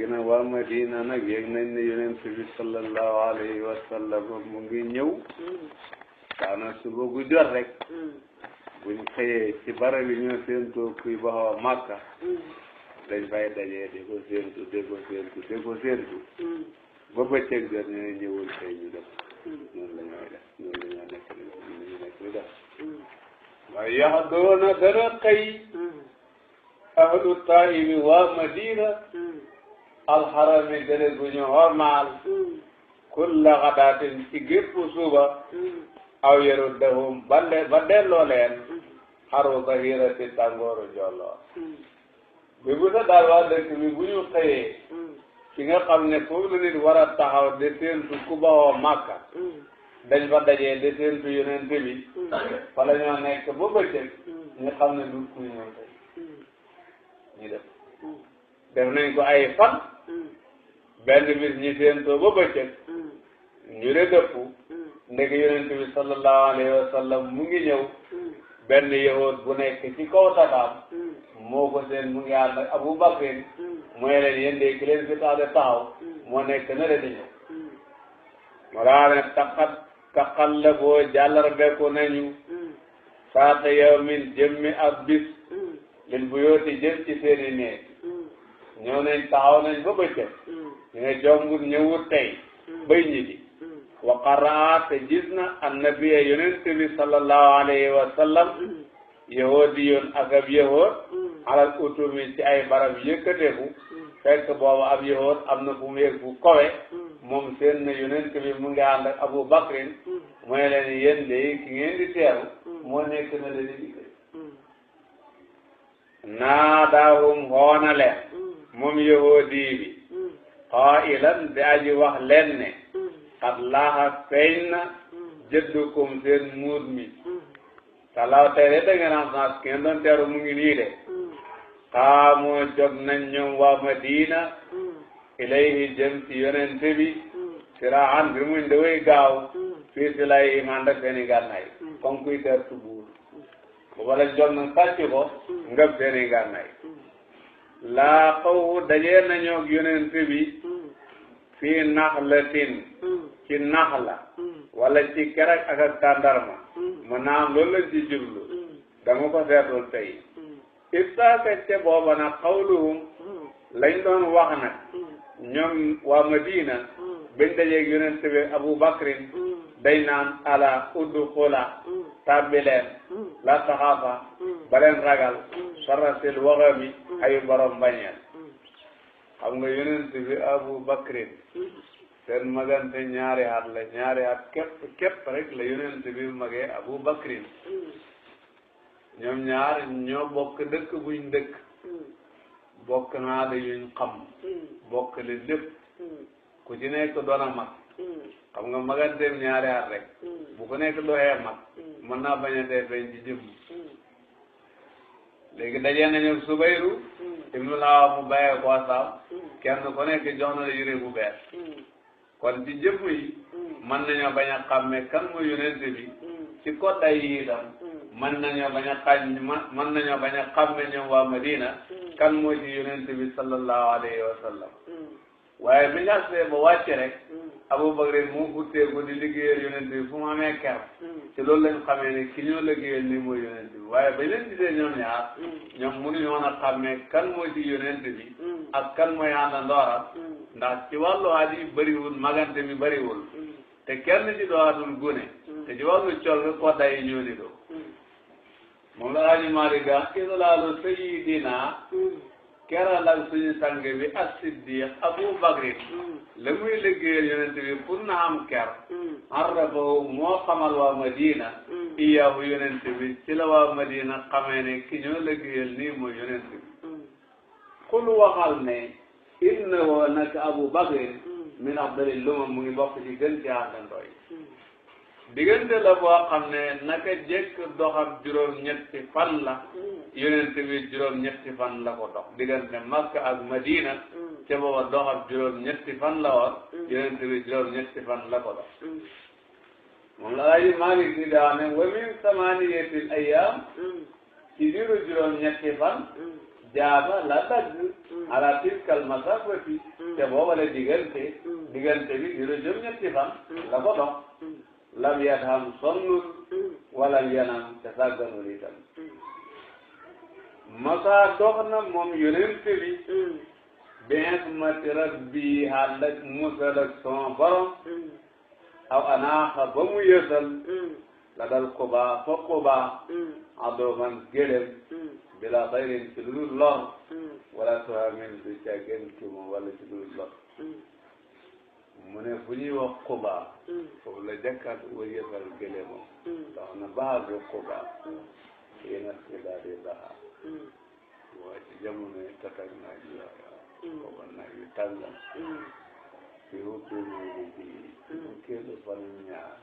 léegi nag waa Madina nag yéeg nañ ne yonent bi sallallahu alayhi wa sallam mu ngi ñëw. daana suba gu jot rek. buñ xëyee ci barab yi ñoo séentoo kuy baxaw Makka. dañ fay dajee di ko séentu di ko séentu di ko séentu. ba bëccëg jot ñu ne ñëwul tey ñu def. noonu la ñooy def noonu la ñoo nekk di def. waaye yax doona dana xëy. ahlu Taif waa Madina. alxarami gële gu ñu hormaal. kulla xadaatin ci gépp suba. aw yeru dahum ba delloo leen. xaru zahirati tàngooru jolloor. bi bu sa daal waa dëkk bi bu ñu xëyee. fi nga xam ne foofu la nit war a taxaw de séentu ku bawoo Makka. dañ fa dajee de séentu yonent bi. fa la ñoo nekk ba bëccëg. ñu xam ne du kuy ñëw tey. ñu def nañ ko ay fan. benn bis ñi séentoo ba bëccëg. ñu de dëpp. ndeke yonent bi sallallahu alayhi wa sallam mu ngi ñëw. benn yahood bu nekk ci kaw tataam. moo ko seen mu ngi ànd ak Abu Bakrin. mooy leen yéen de ki leen fi tax de taxaw. moo nekk na leen di ñëw. moo daa ne taxal la boo jàllar bekku nañu. saata yawmin jëmmi ab bis. lil bu yooti jëm ci seeni néeg. ñëw nañ taxaw nañ ba bëccëg. ñu ne jombut ñëwut tey. bay ñibbi. wa qaraa te gis na annabiya yonent bi sallallahu alayhi wa sallam. yahoodi yoon ak ab yahood. alal utumi ci ay barab yëkkateeku. fekk boobu ab yahood am na fu mu yëg fu kowe. moom seen na yonent bi mu ngi ànd ak Abu Bakrin. mooy leen yéen de ki ngeen di teeru. moo nekk na leen di naadaahum xoona leen. moom yahoodi bi. qaa'ilan di aji wax leen ne. qad laaha feeñ na. jëddukum seen muud mi. talaaw tey de da ngeen am chance ki ngeen doon teeru mu ngi nii de. xaamoo jóg nañ ñoom waa Madina. ilayhi jëm ci yonent bi. siraan bi muñ daway gaaw. fii si lay iman ak seeni gànnaay. comme kuy tertu buur. bu ba lañ jóg nag sàcc ko. ngëb seeni gànnaay. laa xaw dajee nañoo ak yonent bi. fii naxlatin. ci naxla. wala ci kerak ak ak tàndarma. mën naa am loolu lañ ci jublu. dama ko seetul tey. istaaka ca booba nag xawluhum. lañ doon wax nag. ñoom waa Madina. bañ dajeeg yonent bi Abu Bakrin. day naan ala udxula. tàbbi leen. la taxaafa. ba leen ragal. sarasil waxami. ayu borom bañeel. xam nga yonent bi Abu Bakrin. seen magante ñaari at la ñaari at képp rek la yonent bi magee Abu Bakrin. ñoom ñaar ñoo bokk dëkk buñ dëkk. bokk naa da yuñ xam. bokk li lépp. ku ci nekk doon a mag. xam nga maganteem ñaari at rek. bu ko nekk doxee mag. mën naa bañ a dee feeñ ci jëmm. léegi dajee nañu Subayru. ibnu Lawam mu bàyyee ko Asaam. kenn ku nekk jox na la yére bu bees. kon ci jëmm yi. mën nañoo bañ a xàmme kan mooy yonent bi. ci kodday yi itam. mën nañoo bañ a xàmme ñoom waa Madina. kan moo ci yonent bi sallallahu alayhi wa sallam. waaye bi nga see ba wàcc rek. Abu Bakr mu futteeku di liggéeyal yonent bi fu mu amee ker. ci loolu lañ xamee ne ki ñoo liggéeyal ni mooy yonent bi waaye bañ leen gisee ñoom ñaar. ñoom mënuñu woon a xàmmee kan moo ci yonent bi. ak kan mooy àndandooram. ndax ci wàllu aat yi bëriwul magante mi bëriwul. te kenn ci dootul gune. te ci wàllu col nga kodday yi ñoo ni doo. moom la Aji Maalik ga idlaalu sayyidina. keral ak suñu sang bi as-Siddiq Abu Bakrin. la muy liggéeyal yonent bi pour na am ker. arrafahu moo xamal waa Madina. iyaahu yonent bi ci la waa Madina xamee ne ki ñoo liggéeyal nii mooy yonent bi. xul waxal ne. innahu naka Abu Bakrin. min afdalil lumam mu ngi bokk ci gën ci àndandoo yi. diggante la boo xam ne naka jekk doxam juróom-ñetti fan la. yonent bi juróom-ñetti fan la ko dox. diggante Makka ak Madina. ca booba doxam juróom-ñetti fan la woon. yonent bi juróom-ñetti fan la ko dox. moom la Alaaji Maalik di daane wa min samaniyatil ayyaam. ci diiru juróom-ñetti fan. jaaba la dagg ala tilkal masafati te boobale diggante bi juróom-ñetti fan la ko dox lam yadham sonnul wala yanam te sàgganul itam masa dox na moom yonent bi bi'ismati rabbi ànd ak musal ak son borom aw anaaxa ba mu yësal la dal Quba fa Quba adoman gélém bila xayrin ci lu dul lor wala tuhamin du càggeen ci moom wala ci lu dul lor mu ne fu ñuy wax Quba foofu la jàkkaat wa yësal gélémam tax na baaxagu Quba yéena si daal di daxaar waa ci jamono tatak naaj booba naaj wi tàngal ci hubbi mu bi fukkeelu fan ñaar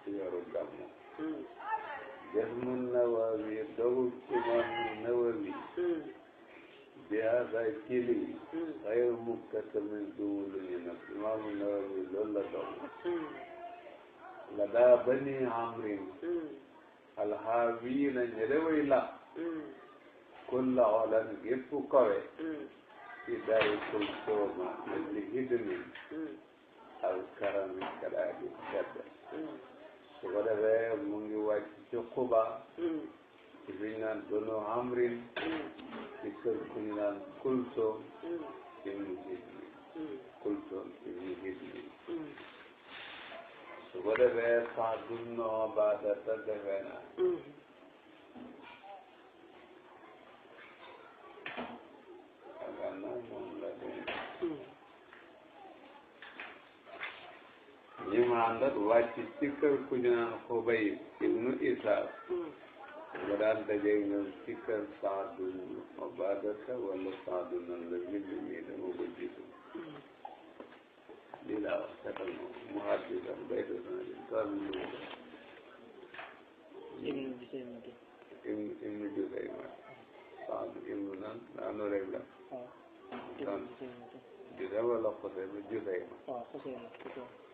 ci weeru gàmmu Jasmun Nawawi dogu Imam Nawawi bi hada ci lii xayru muktatamin dumu lu ñu nag Imam Nawawi loolu la dogu la daa bani amrin alxaawi na ñereway la kulla olan gépp kowe ci dayi kul sooma na li hidmin alkarami kadaadi tedd su ko defee mu ngi wàcc ci Quba ci fi ñu naan Banu Amrin ci kër ku ñu naan Kulsoom ibnu Hidmi Kulsoom ibnu Hidmi su ko defee sax dum noo baada ta defee na agana moom la ñi ma àndat wàcc ci kër ku ñu naan Xubayb ibnu Isaaf mu daan dajeeg ñoom ci kër Saadu Ubaadata wala Saadu nan la bind mi dama ko jiitu lii laa wax setal ma mu haddisam baytu sanadin tool ibnu Jusayma Saadu ibnu nan daa no rek la Jusayma wala Xusayma Jusayma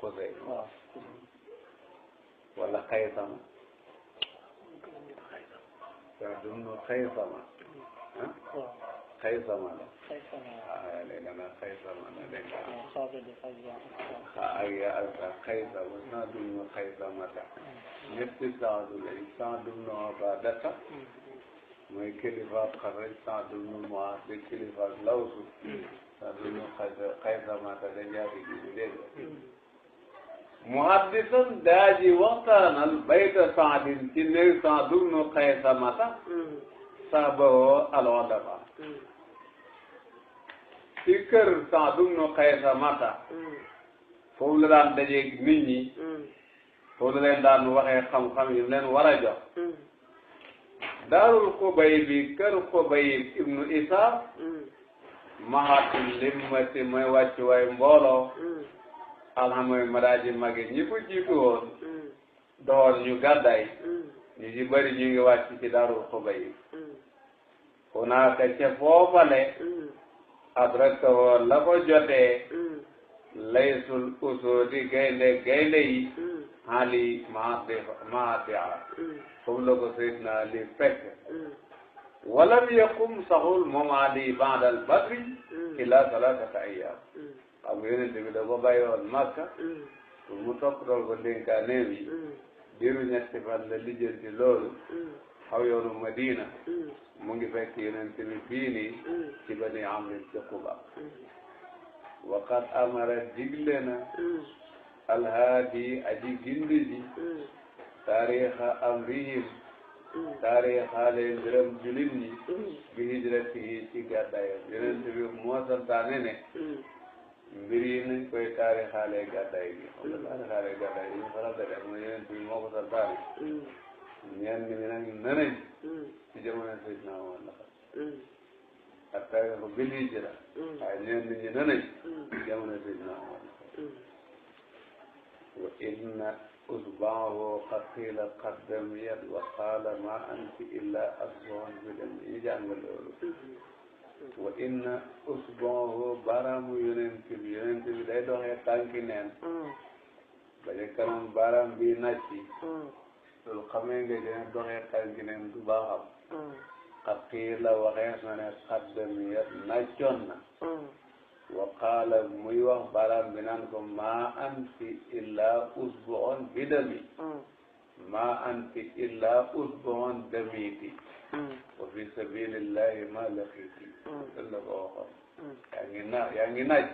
Xusayma wala Xaysama waa dum Xaysama Xaysama la léegi nag Xaysama la dégg nga ak yaa ak Xaysama naa dum Xaysama ta ñetti Saadu lañ Saadu ibnu Ubaadata mooy kilifa Xasraj Saadu ibnu Muaaz di kilifa Lawsu Saadu ibnu Xaysama ta da njaati ji bi dégg muhaddisan daaji waxtaanal bayta Saadin ci néeg Saadu ibnu Xaysamata sahbahoo al-ulama ci kër Saadu ibnu Xaysamata foofu la daan dajeeg nit ñi foofu la leen daan waxee xam-xam yi leen war a jox daarul Xubayb kër Xubayb ibnu Isaaf mahatul limmati mooy wàccu waay mbooloo alhamdulilah madaaji magi ñi ko jiitu woon doon ñu gàdday ñu ci bëri ñu ngi wàcc ci daarul Xubayb hunaaka ca foofale adrakahu la ko jotee laysul usoodi gaynde yi hali maadia foofu la ko Seydina Ali fekk walam yaqum saxul moom Ali baadal badri illa salatata ayyam xam nga Yonent bi da ko bàyyi woon Makka pour mu toppatoo ko dénkaaneem yi diiru ñetti fan la lijjanti loolu xaw yoonu Madina mu ngi fekk Yonent bi fii nii ci Bani Amr ci Quba waqad amara digle na alhaadi aji gindi ji taarixa amrihim taarixaale mbiram julit ñi bi hijratihi ci gàddaayam Yonent bi moo santaane ne mbir yi nañ koy taarixaale gàddaay gi xam nga taarixaale gàddaay yi ñu faral di def mooy Yonent bi moo ko santaane ñenn ñi nag nenañ ci jamono Seydina Umar la xam ak taarixu bil hijra waaye ñenn ñi nenañ ci jamono Seydina Umar la xam wa inna usbaahu qad qiila qaddamiyat wa qaala ma anti illa asbuun bi dem ñu jàng loolu wa inna usbaahu baaraamu yonent bi day doxee tànki neen ba ca kanam baaraam bi nàcci loolu xamee nga dina doxee tànki neen du baaxam qad qiila waxees na ne qaddamiyat naccoon na wa qaala muy wax baaraam bi naan ko maa anti illa usbu'un bidami maa anti illa usbu'un damiti wa fi sabilillahi ma laqiti loolu la ko waxoon yaa ngi naaj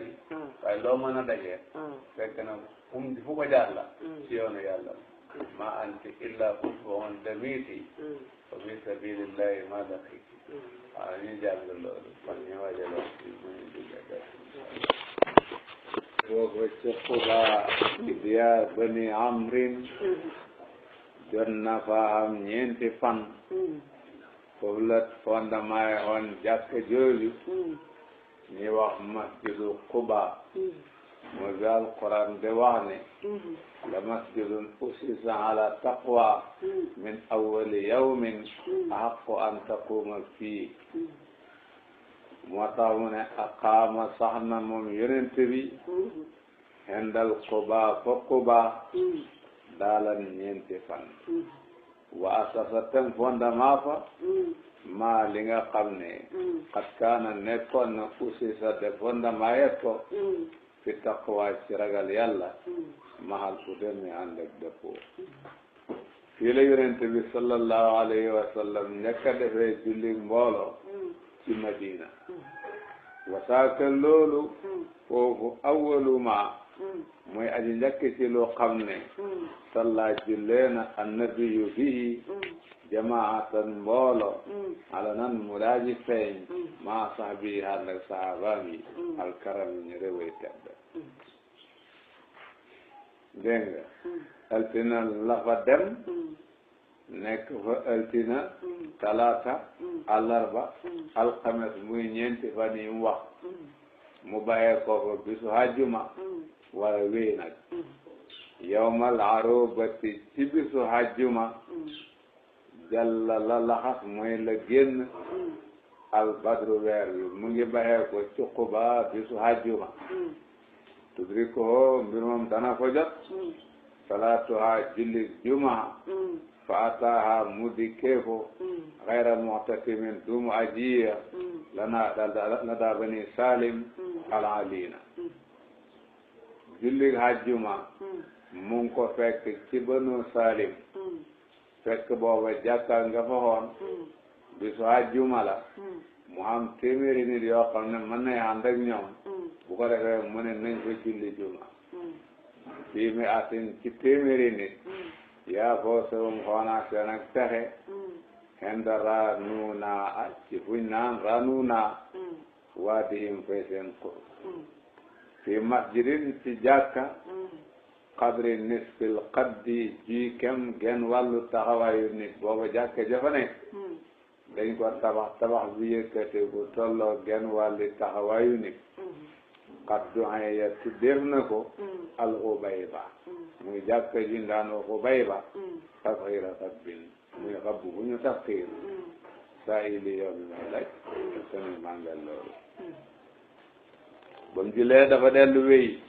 waaye loo mën a dajee fekk na fu ko jaar la ci yoonu yàlla ma anti illa usbu'un damiti wa fi sabilillahi ma laqiti waaw ñu jàng loolu kon ñu waajaloon ci bu ñu duggee boobu ci Quba diyaar bani Amrin jot na fa am ñeenti fan foofu la fondement yi on jàkka jooju ñi wax masjidu Quba moo bi alquran de wax ne la masjidun usisa ala taqwa min awwali yawmin ahaqqu an taquma fii moo tax mu ne aqaama sax na moom yonent bi hendal Quba fa Quba daalan ñeenti fan wa asasa tem fondement fa maa li nga xam ne xat kaana nekkoon na usisa de fondement yet ko fi taqwa ci ragal yàlla mahal ku demee ànd ak dëppoo fii la yonent bi sallallahu alayhi wa sallam njëkk a defee julli mbooloo ci Madina wasaaka loolu foofu awwalu ma mooy aji njëkk ci loo xam ne salla jullee na annabiyu bihi jamaatan mboolo ala nan mu daaji feeñ maa sahbi ànd ak sahabaam yi alkaram yi ñu réwéy tedd dégg nga altina la fa dem nekk fa altina talaata àllarba alxames muy ñeenti fan yi mu wax mu bàyyee ko fa bisu hajjuma wala wéy nag yawmal arobati ci bisu hajjuma jàlla la laxas mooy la génn albadru weer wi mu ngi bàyyee ko ci Quba bisu hajjuma tudrikuhu mbir moom dana ko jot salaatuha julli juma fa ataaha mu dikkee ko xayra mu'tasimin dumu ajiya lana bani salim alalina julli hajjuma mu ngi ko fekk ci banu salim fekk booba jàkka nga fa xoon bisu hajjuma la mu am téeméeri nit yoo xam ne mën nañ ànd ak ñoom bu ko defee mu ne nañ fa julli juma fii mi atin ci téeméeri nit yaa foo sewum xoonaa seen ak texe henda ranuna ci fuñ naan ranuna waadihim fay seen kur fii masjidin ci jàkka qadri nisfil qaddi ji kem gen wàllu taxawaayu nit booba jàkka jafa nekk dañ ko tabax bi yëkkate bu tolloo gen wàlli taxawaayu nit qaddu ya tuddeef na ko al Xubayba muy jàkka ji ndaanu Xubayba tasxiira sabbin muy xab bu ñu tasxiir saa ili yow mi may laaj sunu màngal loolu ba mu julee dafa dellu wéy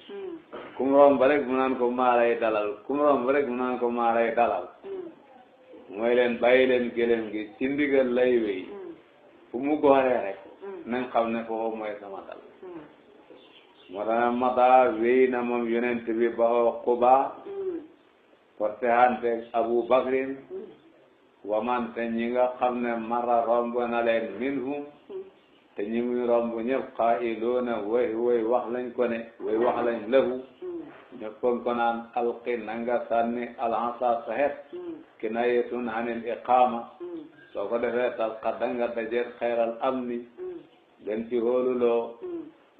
ku mu romb rek mu naan ko maaray dalal ku mu romb rek mu naan ko maaray dalal mooy leen bàyyi leen gëlëm gi ci ndigal lay wéy fu mu gooree rek nañ xam ne foofu mooy sama dal moo tax mata wéy na moom yonent bi ba Quba porte hante Abu Bakrin wamante ñi nga xam ne mara romb na leen minhum te ñi muy romb ñëpp qaa'iluuna way wax lañ ko ne way wax lañ lahu ñëppan ko naan alqi nanga sànni alhansa sahet kinayatun anil iqaama soo ko defee talqa danga dajeet xayral amni den ci hóoluloo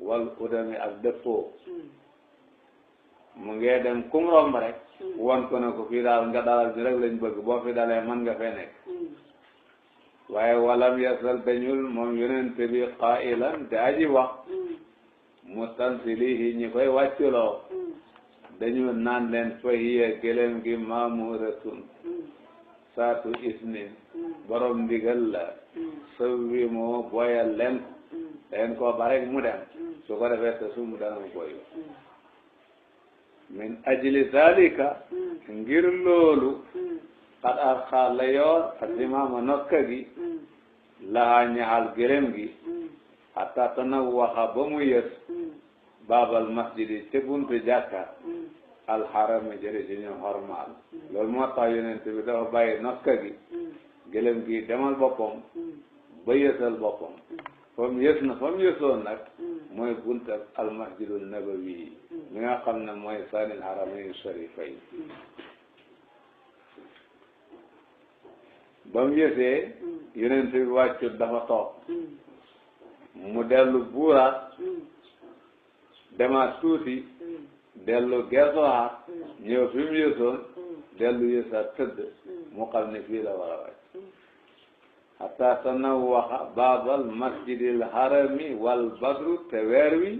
wal udami ak dëppoo mu ngee dem kum romb rek won ko ne ko fii daal nga dalal ñu rek lañ bëgg boo fi dalee man nga fee nekk waaye walam yasal dañul moom yonente bi qailan te aji wax mustansilihi ñi koy wàcculoo dañu naan leen fahiya gëlëm gi maamuratun saatu isnin borom ndigal la sëwwi moo boyal leen leen ko ba rek mu dem su ko defee te sumu dana mu boyu min ajli zalika ngir loolu xat ar xaar la yoor ak imaama nokka gi lahaa ñaxal gëlëm gi hatta tanawwaxa ba mu yës baabal masjidi ca buntu jàkka alxarami jëre ji ñu xormaal loolu moo tax yonent bi dafa bàyyi noska gi gëlëm gi demal boppam ba yësal boppam fa mu yësoon nag mooy buntu almasjidul nabawi mi nga xam ne mooy saanil haramayn sharifay ba mu yësee yonent bi wàccut dafa toog mu dellu buuraat demaat tuuti dellu geesowaat ñëw fi mu yësoon dellu yësaat tëdd mu xam ne fii la war a wàcc hatta tanawwaxa baabal masjidil harami wal badru te weer wi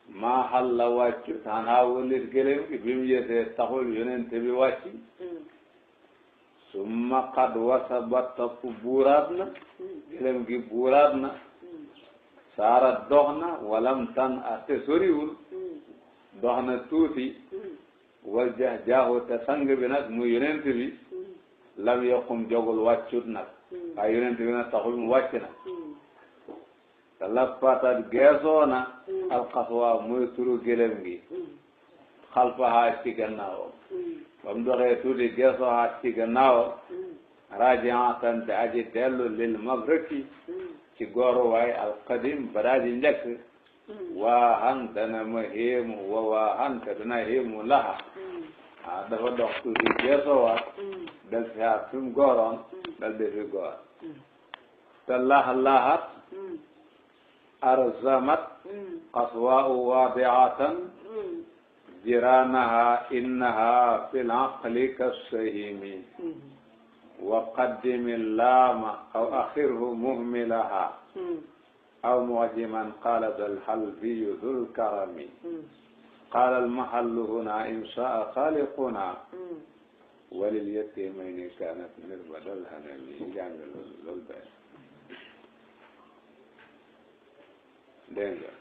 maa xal la wàccu xanaa walit gëlëm gi bi mu yësee taxul yonent bi wàcc summa qad wasaba topp buuraat na gëlëm gi buuraat na saara dox na walam tan ate soriwul dox na tuuti wal jaaxu te sang bi nag muy yonent bi lam yokkum jogul wàccut nag waaye yonent bi nag taxul mu wàcc na te lappatat geesoo na alxaswa muy turu gëlëm gi xalfaha ci gannaawam ba mu doxee tuuti geesoohaat ci gannaawam rajiatan te aji dellu lil mabraki ci góoru waay alqadim badaaji njëkk waahan dana ma héemu wa waahan te dana héemu laha dafa dox tuuti geesoowaat del si haat fi mu góoroon dal di fi góor te lahat arzamat qaswaa'u waadi'atan jiraanaha innaha fil aqli kassahimi wa qaddimi laama aw axirhu muhmilaha aw mu'jiman qaala dal halbiyu dul karami qaala almahallu huna in shaa xaaliquna walil yatimayni kaanat mirbadal hanami jàng loolu bay dégg nga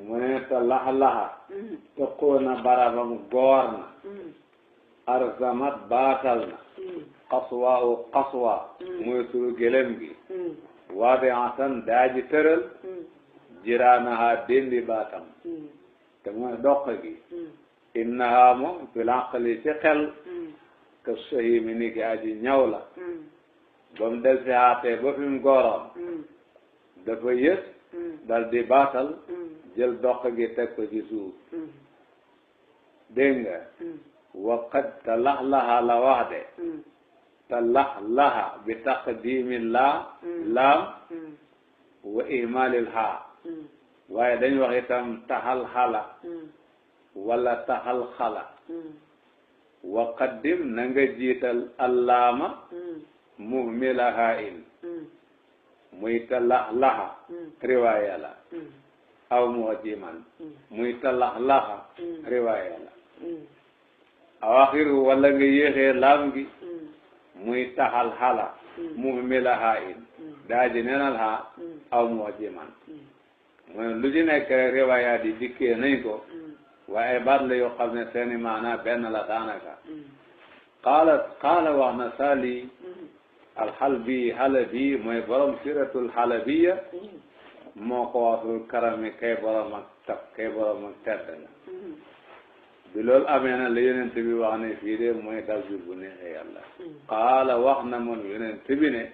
mu ne te laxa te koona barabam goor na arzamat baatal na qaswa muy turu gëlëm gi waadi'atan daaji tëral jiraanaha dendi baatam te mooy doq gi innaha moom fil aqli ci xel ka sahimi ni ki aji ñaw la ba mu del si haatee ba fi mu góoroon dafa yës dal di baatal jël doq gi teg ko ci suuf dégg nga waqad talaxlaha la wax de talaxlaha bi taqdimi laam wa ihmalil haa waaye dañ wax itam taxal xala wala taxal xala wa qaddim na nga jiital allaama muhmilaha in muy talaxlaha riwaaya la aw muhdiman muy talaxlaha riwaaya la awaxiru wala nga yéexee laam gi muy taxal xala muhmilaha in daaji nenal ha aw muhdiman mooy lu ci nekk rek riwaayaat yi dikkee nañ ko waaye baat la yoo xam ne seeni maana benn la daanaka qaala wax na Saali alxalbi halabi mooy borom siratul halabiya moo ko wasul karami kay borom ak tab kay borom ak tedd nga bi loolu amee na la yonent bi wax ne fii de mooy dal bi bu neexee yàlla qaala wax na moom yonent bi ne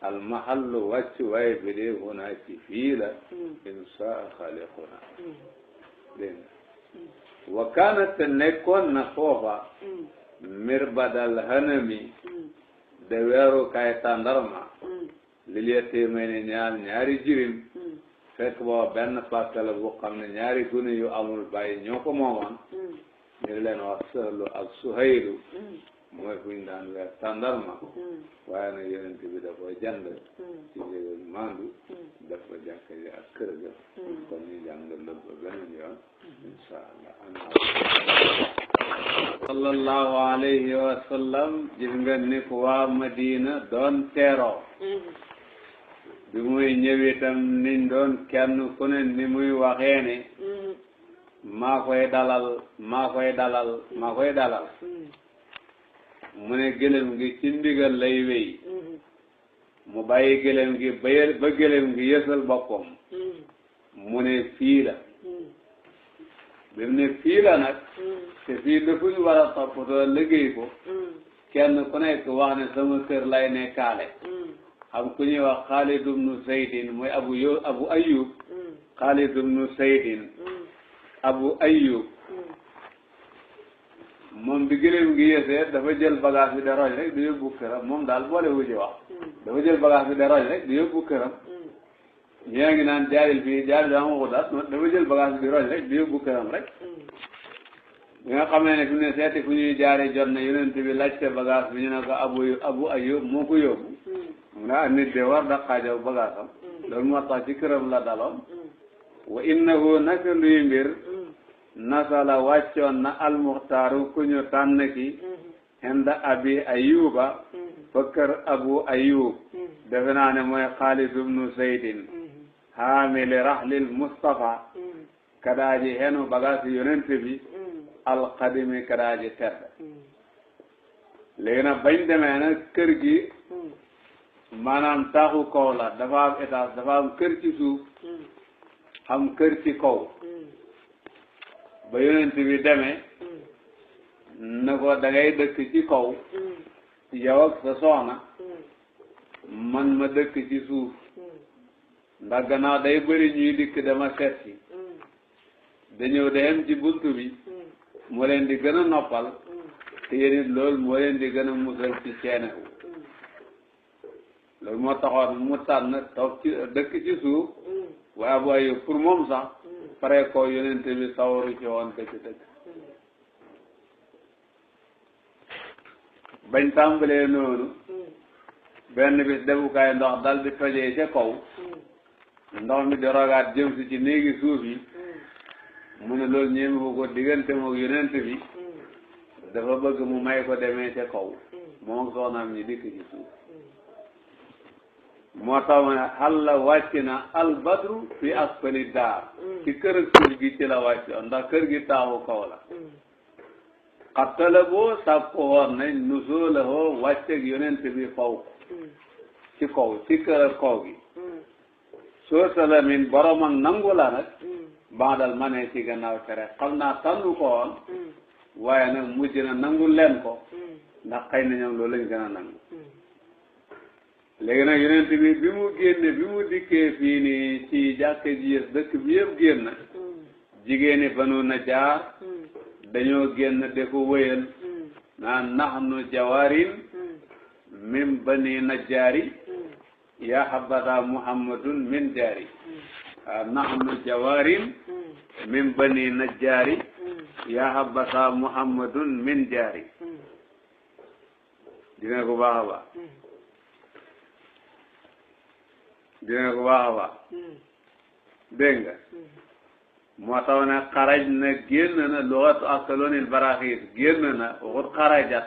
almahallu wàcc waaye bi de hunaa ci fii la insaa xaaliquna dégg nga wa kaana te nekkoon na foofa mirbadal hanami de weeru kay tàndarma lil yatiimayni ñaari jirim fekk booba benn pàkk la bu xam ne ñaari gune yu amul bàyyi ñoo ko moomoon ñu leen wax Sahlu ak Suhaylu mooy fu ñu daan weer tàndarma waaye nag yonent bi dafa jënd ci njëgal mandu dafa jàkka ji ak kër ga kon ñu jàng loolu ba beneen yoon insha Allah sallallahu alayhi wa sallam gis nga ni ko waa Madina doon teeroo bi muy ñëw itam niñ doon kenn ku ne ni muy waxee ne maa koy dalal mu ne gëlëm gi ci ndigal lay wéy mu bàyyi gëlëm gi ba gëlëm gi yësal boppam mu ne fii la bi mu ne fii la nag te fii dafa ñu war a toppatoo liggéey ko kenn ku nekk wax ne sama kër lay nekkaale xam ku ñuy wax Xaalid ibnu Zaydin mooy Abu Ayyub Xaalid ibnu Zaydin Abu Ayyub moom bi gëlëm gi yësee dafa jël bagage bi de roñ rek di yóbbu këram moom daal boole wu ci wax dafa jël bagage bi de roñ rek di yóbbu këram ñee ngi naan jaaril fii jaaril daa ma ko daal dafa jël bagage bi di roñ rek di yóbbu këram rek bi nga xamee ne fi mu ne seeti fu ñuy jaari jot na yonent bi laajte bagage bi ñu ne ko Abu Ayyub moo ko yóbbu mu ne nit de war da xaajaw bagage am loolu moo tax ci këram la daloon wa innahu naka luy mbir nasala wàccoon na almuxtaaru ku ñu tànn ki inda abi ayuba fa kër abu ayub defe naa ne mooy Xaalid ibnu Zaydin haamili rahlil Mustafa kadaaji henu bagage yonent bi alqadimi kadaaji tedd léegi nag bañ demee nag kër gi maanaam taaxu kaw la dafa am étage dafa am kër ci suuf am kër ci kaw ba yonent bi demee na ko da ngay dëkk ci kaw yow ak sa soxna man ma dëkk ci suuf ndax gannaaw day bëri ñuy dikk dama seet si dañëw dem ci buntu bi moo leen di gën a noppal te yéen it loolu moo leen di gën a musal ci ceene loolu moo taxoon mu tànn toog ci dëkk ci suuf waaye bu ay pour moom sax pare ko yonent bi sawaru ci woon dëkk bañ tàmbalee noonu benn bis defukaay ndox dal di tojee ca kaw ndox mi di rogaat jëm si ci néegi suuf yi mu ne loolu ñeemi bu ko diggante moog yonent bi dafa bëgg mu may ko demee ca kaw moom ak soxnaam ñi dikk ci suuf moo tax ma ne xalla wàcc na albadru fi asfali daar ci kër ak suuf gi ci la wàccoon ndax kër gi taaxu kaw la xattala boo sàkku woon nañ nu soola hoo wàcceeg yonent bi faw ko ci kaw ci kër ak kaw gi soo salamin borom ak nangu la nag bandal ma ne ci gannaaw tere xam naa tànnu ko woon waaye nag mujj na nangu leen ko ndax xëy na ñoom loolu lañ gën a nangu léegi nag yonent bi mu génne bi mu dikkee fii nii ci jàkka ji yës dëkk bi yëpp génn jigéeni Banu Najjaar dañoo génn de ko wëyal naan nahnu jawaarin min Bani Najjaari ya habada Muhammadun min jaari nahnu jawaarin min Bani Najjaari ya habada Muhammadun min jaari dina ko baax a baax dina ko baax a baax dégg nga moo tax ne xaraj na génn na luxatu asalonil baraxis génn na waxut xarajat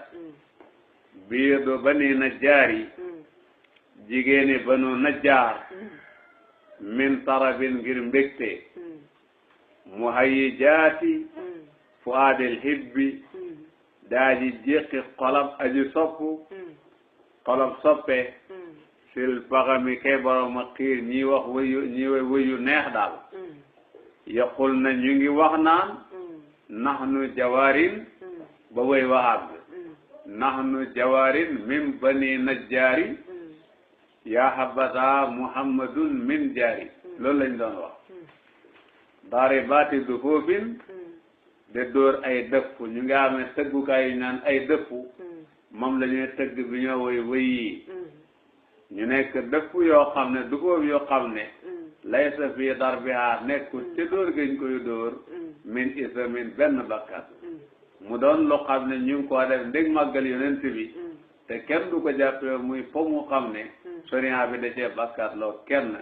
biir do Bani Najjaari jigéeni Banu Najjaar min tarabin ngir mbégte mu hayyi jaati fu aadil hibbi daaji jéqi xolab aji soppu xolab soppe sil paxami kay borom a xiir ñi wax wëyu neex daal yaqul na ñu ngi wax naan nahnu jawaarin ba wëy waxaat nahnu jawaarin min Bani Najjaari yaa habata Muhammadun min jaari loolu lañ doon wax daari baati du foofin de dóor ay dëpp ñu ngi amee tëggukaay yu naan ay dëpp moom la ñuy tëgg bi ñoo woy wëy yi ñu nekk dëpp yoo xam ne du foofu yoo xam ne laysa fii darbiha nekkul te dóor gañ koy dóor min isamin benn bakkat mu doon lu xam ne ñu ngi ko def ndég màggal yonent bi te kenn du ko jàppee muy fo mu xam ne soriya bi da cee bakkat loo kenn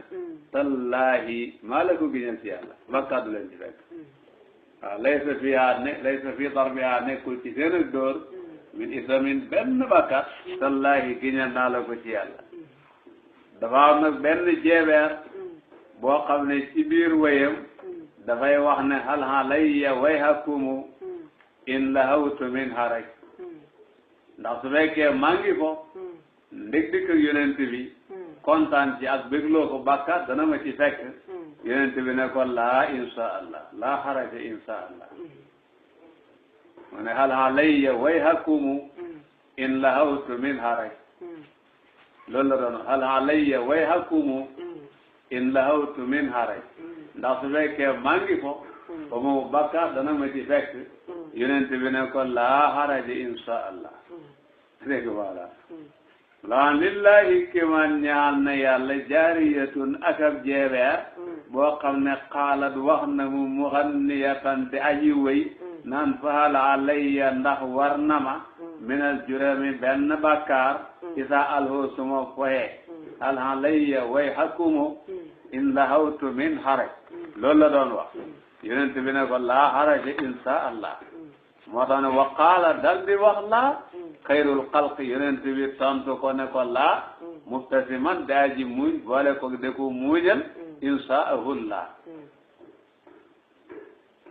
tallaahi maa la ko giñal ci yàlla bakkat du leen ci fekk waaw laysa fii darbiha nekkul ci seen ak dóor min isamin benn bakkat tallaahi giñal naa la ko ci yàlla dafa am nag benn jeebeer boo xam ne ci biir wéyam dafay wax ne hal alayya wayhakumu in lahawtu minha rek ndax su fekkee maa ngi ko ndég dikk ak yonent bi kontaan ci ak bégloo ko bàkkaar dana ma ci fekk yonent bi ne ko laa insha allah laa xaraja insha allah mu ne hal alayya wayhakumu in lahawtu minha rek loolu la doon hal alayya wayhakumu in lahawtu minha rek ndax su fekkee maa ngi ko ba mu bàkkaar dana ma ci fekk yonent bi ne ko laa xaraja insha allah dégg voilà laan lillahi kiman ñaal na yàlla jaariyatun ak ab jeebeer boo xam ne xaalat wax na mu muxanniyatan di aji wëy naan fahal alayya ndax war na ma minal jurami benn bàkkaar isa alhu suma foye hal alayya way hakumu in lahawtu min haraj loolu la doon wax yonent bi ne ko laa haraja insha allah moo tax ne wa qaala dal di wax laa xayrul xalq yonent bi tontu ko ne ko laa muftasiman daaji muñ boole ko de ko muujal insaahullah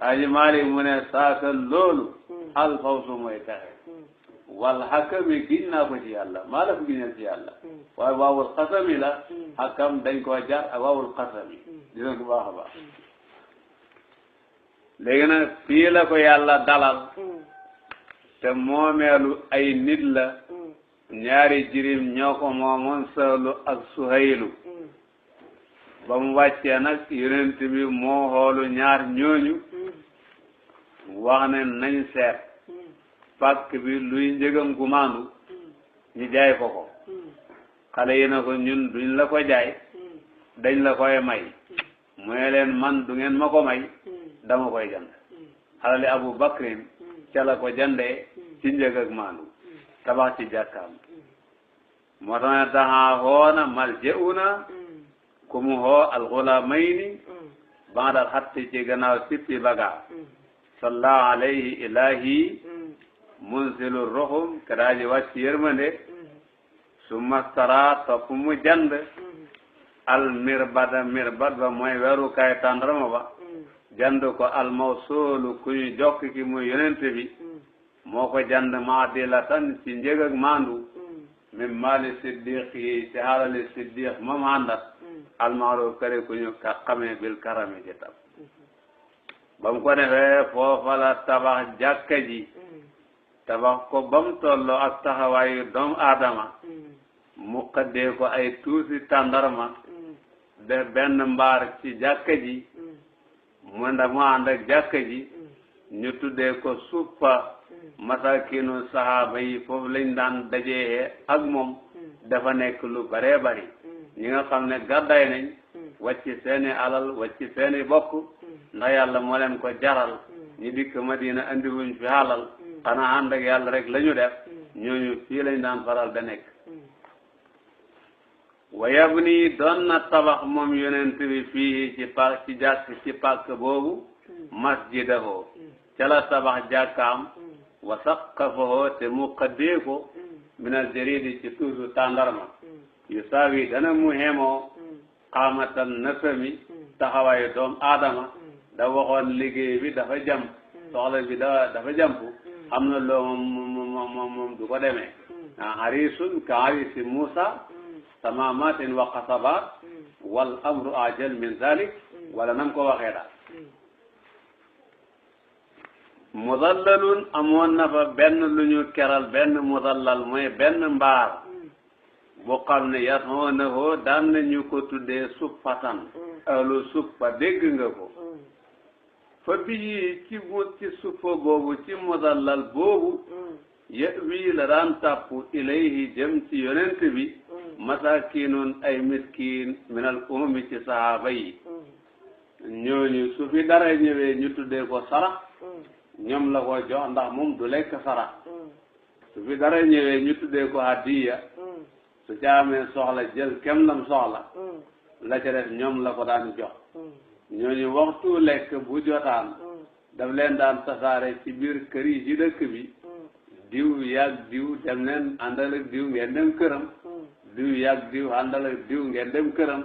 aji maali mu ne saaka loolu alfawsu mooy taxe wal xakami giñ naa ko ci yàlla maa la ko giñal ci yàlla waaye waawul xasami la xakam dañ koo jar ak waawul xasami dina ko baax a baax léegi nag fii la ko yàlla dalal te moomeelu ay nit la ñaari jirim ñoo ko moomoon Sahlu ak Suhaylu ba mu wàccee nag yonent bi moo xoolu ñaar ñooñu wax ne nañ seet pàkk bi luy njëgam gu maandu ñu jaay ko ko xale yi na ko ñun duñ la ko jaay dañ la koy may mooy leen man du ngeen ma ko may dama koy jënd xalali Abu Bakrin ca la ko jëndee ci njëg ak maandu tabax ci jàkkaam moo tax ne taxaa xoona malje'una ku mu xoo alxulamayni bandal xatti ci gannaaw sippi baga salla alayhi ilahi munzilu ruhum kadaaji wàcc yërmande summa stara topp mu jënd al mirbada mirbad ba mooy weerukaay tàndarma ba jënd ko al mawsuulu ku ñu jokk ki muy yonent bi moo ko jënd maadilatan ci njëg ak maandu min maali siddiq yi ci xaalali siddiq moom àndat almaaruf kare ku ñu xamee bil karami ci tab ba mu ko defee foofa la tabax jàkka ji tabax ko ba mu tolloo ak taxawaayu doomu aadama mu xëddee ko ay tuuti tàndarma def benn mbaar ci jàkka ji mu ànd ak jàkka ji ñu tuddee ko suppa masakinu sahaaba yi foofu lañ daan dajee ak moom dafa nekk lu baree bari ñi nga xam ne gàddaay nañ wàcc seeni alal wàcc seeni bokk ndax yàlla moo leen ko jaral ñi dikk Madina andi wuñ fi alal xanaa ànd ak yàlla rek la ñu def ñooñu fii lañ daan faral da nekk wa yabni doon na tabax moom yonent bi fii ci jàkk ci pàkk boobu masjidahu ca la tabax jàkkaam wa saqafahu te mu xaddee ko minal jaridi ci tuusu tàndarma yu saawi dana mu hemoo xaamatan nasami taxawaayu doom aadama da waxoon liggéey bi dafa jàmp soxla bi dafa jàmp am na loo moom du ko demee harisun ka harisi Musa tamamatin wa qasabat wal amru ajal min zalik wala nam ko waxee daal mudallalun amoon na fa benn lu ñu keral benn mudallal mooy benn mbaar bu xam ne yasoonahu daan nañu ko tuddee suppatan ahlu suppa dégg nga ko fa bii ci suppa boobu ci mudallal boobu wii la daan tàpp ilayhi jëm ci yonent bi masakinun ay miskin minal ummi ci sahaaba yi ñooñu su fi dara ñëwee ñu tuddee ko sarax ñoom la ko jox ndax moom du lekk sarax su fi dara ñëwee ñu tuddee ko hadiya su ca amee soxla jël kem lam soxla la ca def ñoom la ko daan jox ñooñu waxtu lekk bu jotaan daf leen daan tasaare ci biir kër yi ci dëkk bi diw yàgg diw dem leen àndal ak diw ngeen dem këram diw yàgg diw àndal ak diw ngeen dem këram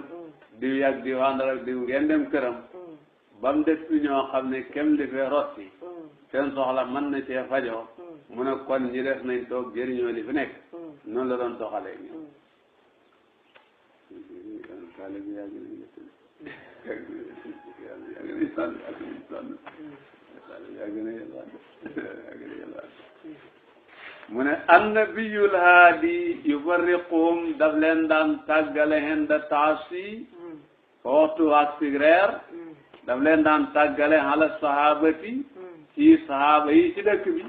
diw yàgg diw àndal ak diw ngeen dem këram ba mu des fi ñoo xam ne kem li fee rotti seen soxla mën na cee fajoo mu ne kon ñi def nañ toog jëriñoo li fi nekk noonu la doon doxalee nii. mu ne annabiyul haadi yufarriquhum daf leen daan tàggale henda taasi fa waxtu ak sigreer daf leen daan tàggale ala sahabati ci sahaba yi ci dëkk bi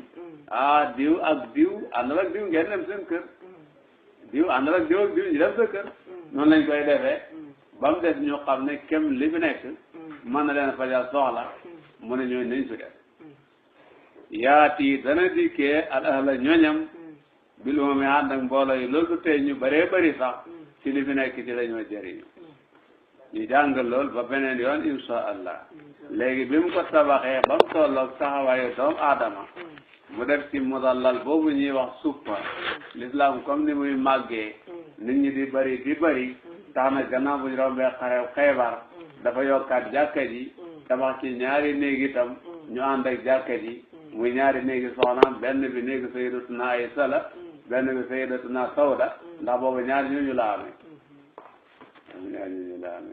diw ak diw àndal ak diw ngeen dem seen kër diw àndal ak diw ñu dem sa kër noonu lañ koy defee ba mu des ñu xam ne kem li fi nekk mën na leen fajal soxla mu ne ñooñu nañ fi def yaati dana dikkee al ahla ñoñam bil umami ànd ak mbooloo yi loolu du tey ñu bëree bëri sax ci li fi nekk ci la ñoo jëriñu ñu jàng lool ba beneen yoon insha allah léegi bi mu ko tabaxee ba mu tolloog taxawaayu doomu aadama mu def ci mudallal boobu ñuy wax suppa l'islam comme ni muy màggee nit ñi di bëri tax na gannaaw bu ñu rombee xarew Xaybar dafa yokkaat jàkka ji tabax ci ñaari néeg itam ñu ànd ak jàkka ji muy ñaari néegi soxnaam benn bi néegi sayyidatuna Aysa la benn bi sayyidatuna Sawda ndax boobu ñaari ñooñu la amee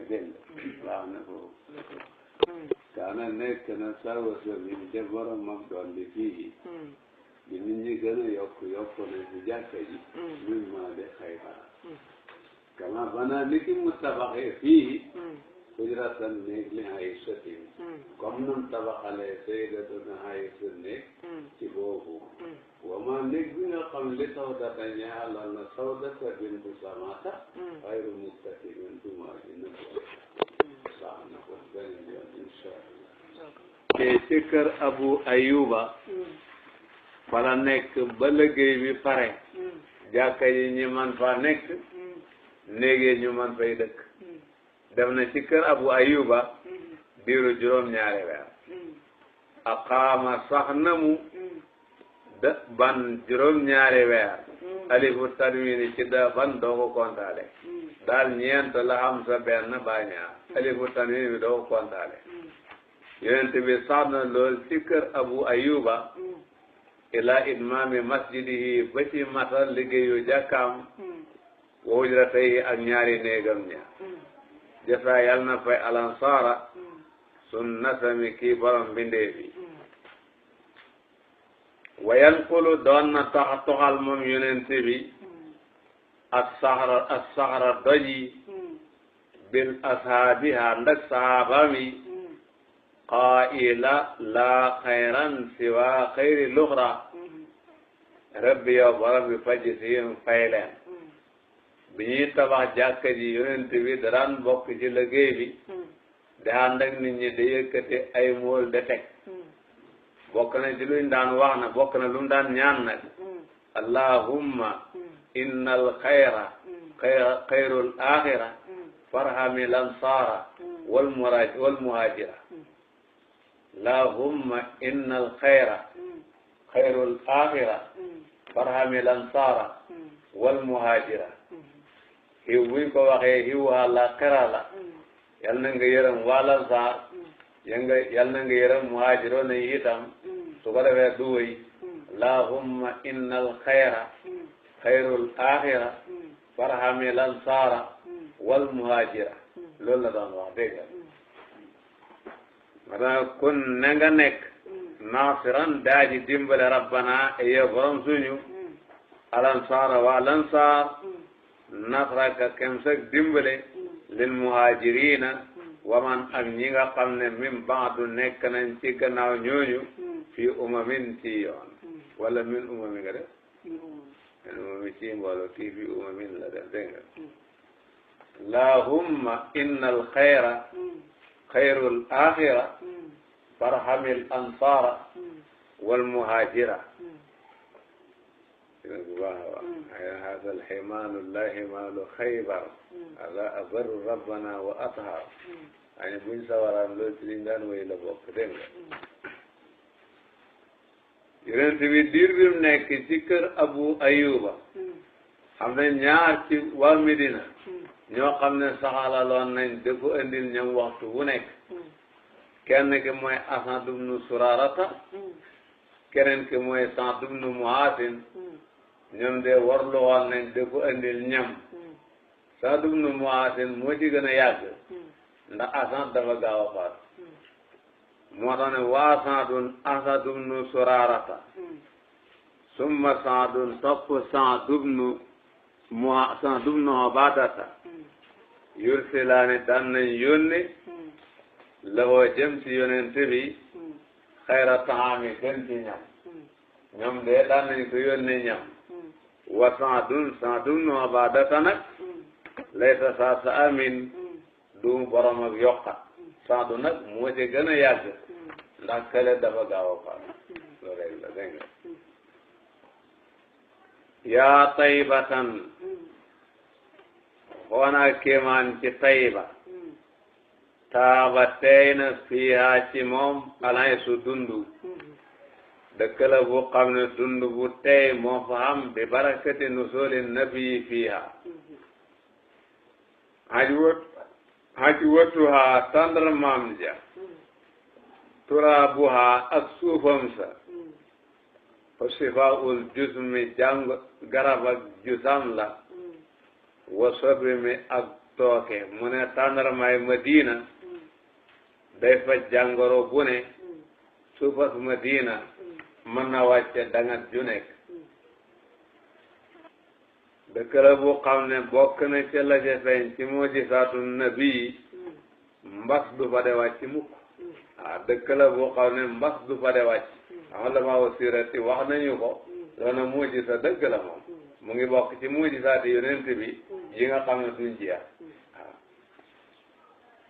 dégg nga waaw ne ko kaana nekk na sarwa sëriñ te borom mag doon di fii bi nit ñi gën a yokk na ci jàkka ji min maa de Xaybar kama bana ni ki mu tabaxee fii hujratan néeg li Aysatin comme nun tabaxalee sayyidatuna Aysa néeg ci boobu wama néeg bi nga xam li Sawdata ñaaloon na Sawdata bintu Samata xayru mustaqimin duma dina ko baax na ko beneen yoon insha Allah te ci kër Abu Ayuba fala nekk ba liggéey bi pare jàkka yi ñi man fa nekk néegee ñu man fay dëkk def na ci kër Abu Ayuba diiru juróom-ñaari weer aqaama sax na mu ban juróom-ñaari weer alifu tanwini ci da ban doo ko kontaale daal ñeent la xam sa benn ba ñaar alifu tanwini bi doo ko kontaale yonent bi sax na lool ci kër Abu Ayuba ila idmaami masjidihi ba ci matal liggéeyu jàkkaam wa hujratayhi ak ñaari néegam ña jasa yal na fay alansaara sun nasami kii borom bindee bi wayan kulu doon na tax toxal moom yonent bi as-saxra doj yi bil ashaabiha ndak sahabaam yi qaa'ila laa xayran siwa xayri luxra rabbi yow borom bi faj si fay leen bi ñuy tabax jàkka ji yonent bi daraan bokk ci liggéey bi di ànd ak nit ñi di yëkkati ay mool de teg bokk na ci luñ daan wax na bokk na lu mu daan ñaan nag allahumma innal xayra xayrul axira farhamil ansara wal muhajira allahumma innal xayra xayrul axira farhamil ansara wal muhajira xiw buñ ko waxee xiw wàlla xira la yal na nga yërëm wàlla saar yal na nga yërëm muhaajiroon yi itam su ko defee du wëy allahumma innal xayra xayrul axira farhamil ansara wal muhajira loolu la doon wax dégg nga kun ne nga nekk naasiran daaji dimbale rabbana e yow borom suñu al ansara wa al ansar nasraka kem sag dimbale lil muhajirina waman ak ñi nga xam ne min baadu nekk nañ ci gannaaw ñooñu fi umamin ci yoon wala min umami nga def min umami ci mbooloo kii fi umamin la def dégg nga allahumma innal xayra xayrul axira farhamil ansara wal muhajira هذا الحمال لا حمال خيبر هذا أبر ربنا وأطهر يعني buñ sawaraan loolu ci liñ daan wéy la bokk dégg nga yonent bi diir bi mu nekk ci kër Abu Ayuba xam ne ñaar ci waa Medina ñoo xam ne saxalaloon nañ da ko indil ñam waxtu wu nekk kenn ki mooy Asad ibnu Surarata keneen ki mooy Saad ibnu Muaasin ñoom de warlu woon nañ de ko andil ñam Saad ibnu Muaasin moo ci gën a yàgg ndax Asad dafa gaaw a faat moo tax ne waa Saadun Asad ibnu Surarata summa Saadun topp Saad ibnu Ubaadata yursilaani daan nañ yónni la woo jëm ci yonent bi xayra taami gën ci ñam ñoom de daan nañ ko yónni ñam wa Saad ibnu Ubaadata nag laysa sa amin du borom ak yokkat Saadu nag moo ci gën a yàgg ndax kële dafa gaaw a faat loolu rek la dégg nga yaa taybatan xoonaa kéemaan ci tayba taaba teey na fiihaa ci moom alay su dundu dëkk la bu xam ne dundu bu teey moo fa am bi barakati nusuli nabi fiihaa haji watuhaa tàndarmaam ja turaabuhaa ak suufam sa fa sifaul jusmi jàng garab ak jusam la wa sobri mi ak tooke mu ne tàndarmaay Madina day faj jàngoro bu ne suufas Madina mën na wàcce dangat ju nekk dëkk la bu xam ne bokk na ci la ca feeñ ci mujisaatu nabi mbas du fa de wàcc mukk dëkk la bu xam ne mbas du fa de wàcc xam la ma wasirati wax nañu ko loolu mujisa dëgg la moom mu ngi bokk ci mujisaati yonent bi yi nga xam ne duñ jeex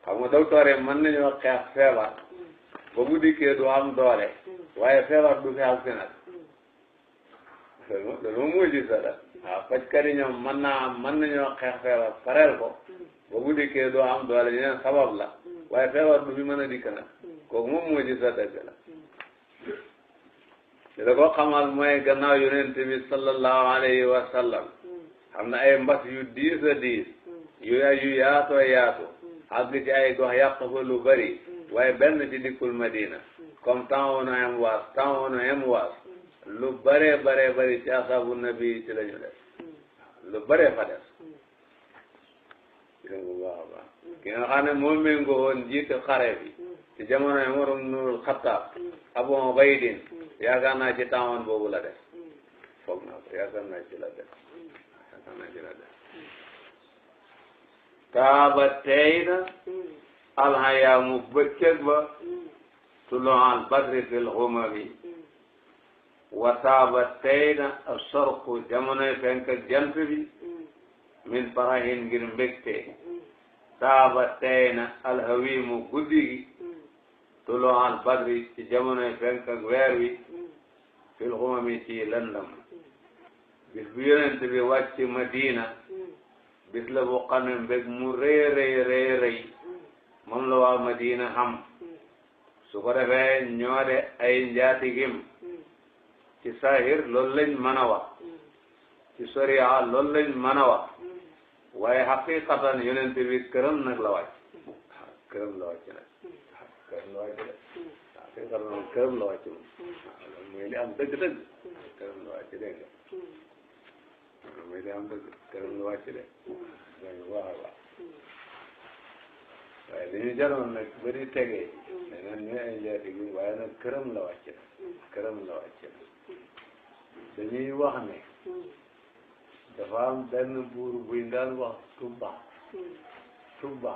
xam nga docteur yi mën nañoo xeex feebar ba bu dikkee du am doole waaye feebar du fi am fi nag loolu moom mujisa la fajkat yi ñoom mën nañoo xeex feebar pareel ko ba bu dikkee doo am doole ñu ne sabab la waaye feebar du fi mën a dikk nag kooku moom moo ci sa dëgg la li la ko xamal mooy gannaaw yonent bi sallallahu alayhi wa sallam xam na ay mbas yu diis a diis yu yaatoo yaatu àgg ci ay gox yàq fa lu bari waaye benn ci dikkul Madina comme temps woon waas lu bare bari ci asaabu nabi ci la ñu def lu bare fa def dégg nga bu baax a baax ki nga xam ne moo méngoo woon jiite xare bi ci jamono yi Umar ibnul Xattaab Abu Ubaydin yaakaar naa ci temps woon boobu la def foog naa ko yaakaar naa ci la def taaba tey na alxayaamu bëccëg ba tulual badri fil xumami wa taaba tey na asorku jamonoy fenk ak jant bi min farahin ngir mbégte taaba tey na alhawimu guddi gi tulual badri ci jamonoy fenk ak weer wi fil xumami ci lëndam bis bu yonent bi wàcc Madina bis la bu xam ne mbég mu rëy moom la waa Madina xam su ko defee ñoo de ay njaatigim ci sahir loolu lañ mën a wax ci soriya loolu lañ mën a wax waaye xaqiqatan yonent bi këram nag la wàcc këram la wàcc nag këram la wàcc de xaqiqatan këram la wàcc moom loolu mooy li am dëgg-dëgg këram la wàcc dégg nga mooy li am dëgg këram la wàcc de dégg nga waaw waaw waaye li ñu jaroon nag bëri tegee leneen ñooy ay njaatigim waaye nag këram la wàcc nag këram la wàcc nag dañuy wax ne dafa am benn buur buñ daan wax Tubba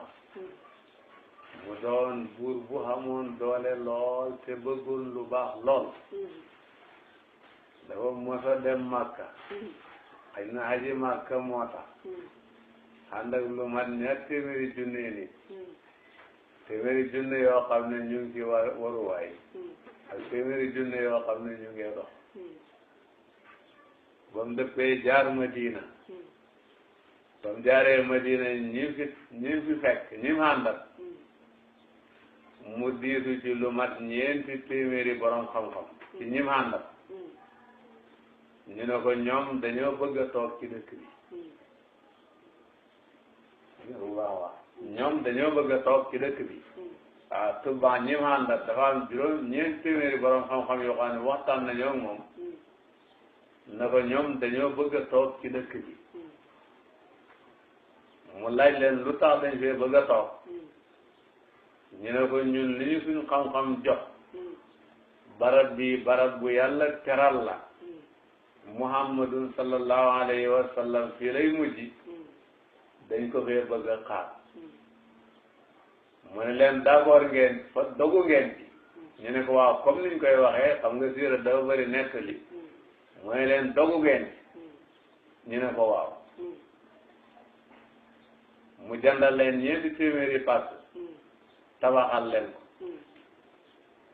mu doon buur bu xamoon doole lool te bëggul lu baax lool dafa mos a dem Makka xëy na aji Makka moo tax ànd ak lu mat ñaar téeméeri junne nit téeméeri junne yoo xam ne ñu ngi ci waruwaay ak téeméeri junne yoo xam ne ñu ngi dox ba mu dëppee jaar Madina ba mu jaaree Madina ñi fi fekk ñi mu àndal mu diisu ci lu mat ñeenti téeméeri borom xam-xam ci ñi mu àndal ñu ne ko ñoom dañoo bëgg a toog ci dëkk bi waaw ñoom dañoo bëgg a toog ci dëkk bi Tuubaa ñi ma àndal dafa am juróom ñeent téeméeri borom xam-xam yoo xam ne waxtaan nañoo ak moom na ko ñoom dañoo bëgg a toog ci dëkk bi mu laaj leen lu tax dañ fee bëgg a toog ñu ne ko ñun li ñu suñu xam-xam jox barab bi barab bu yàlla teral la Muhammadun sallallahu alayhi wa sallam fii lay mujj dañ ko fee bëgg a xaar mu ne leen d'accord ngeen fa dogu ngeen ci ñu ne ko waaw comme niñ koy waxee xam nga siira dafa bëri nettali mu ne leen dogu ngeen ci ñu ne ko waaw mu jëndal leen ñeenti téeméeri pàcc tabaxal leen ko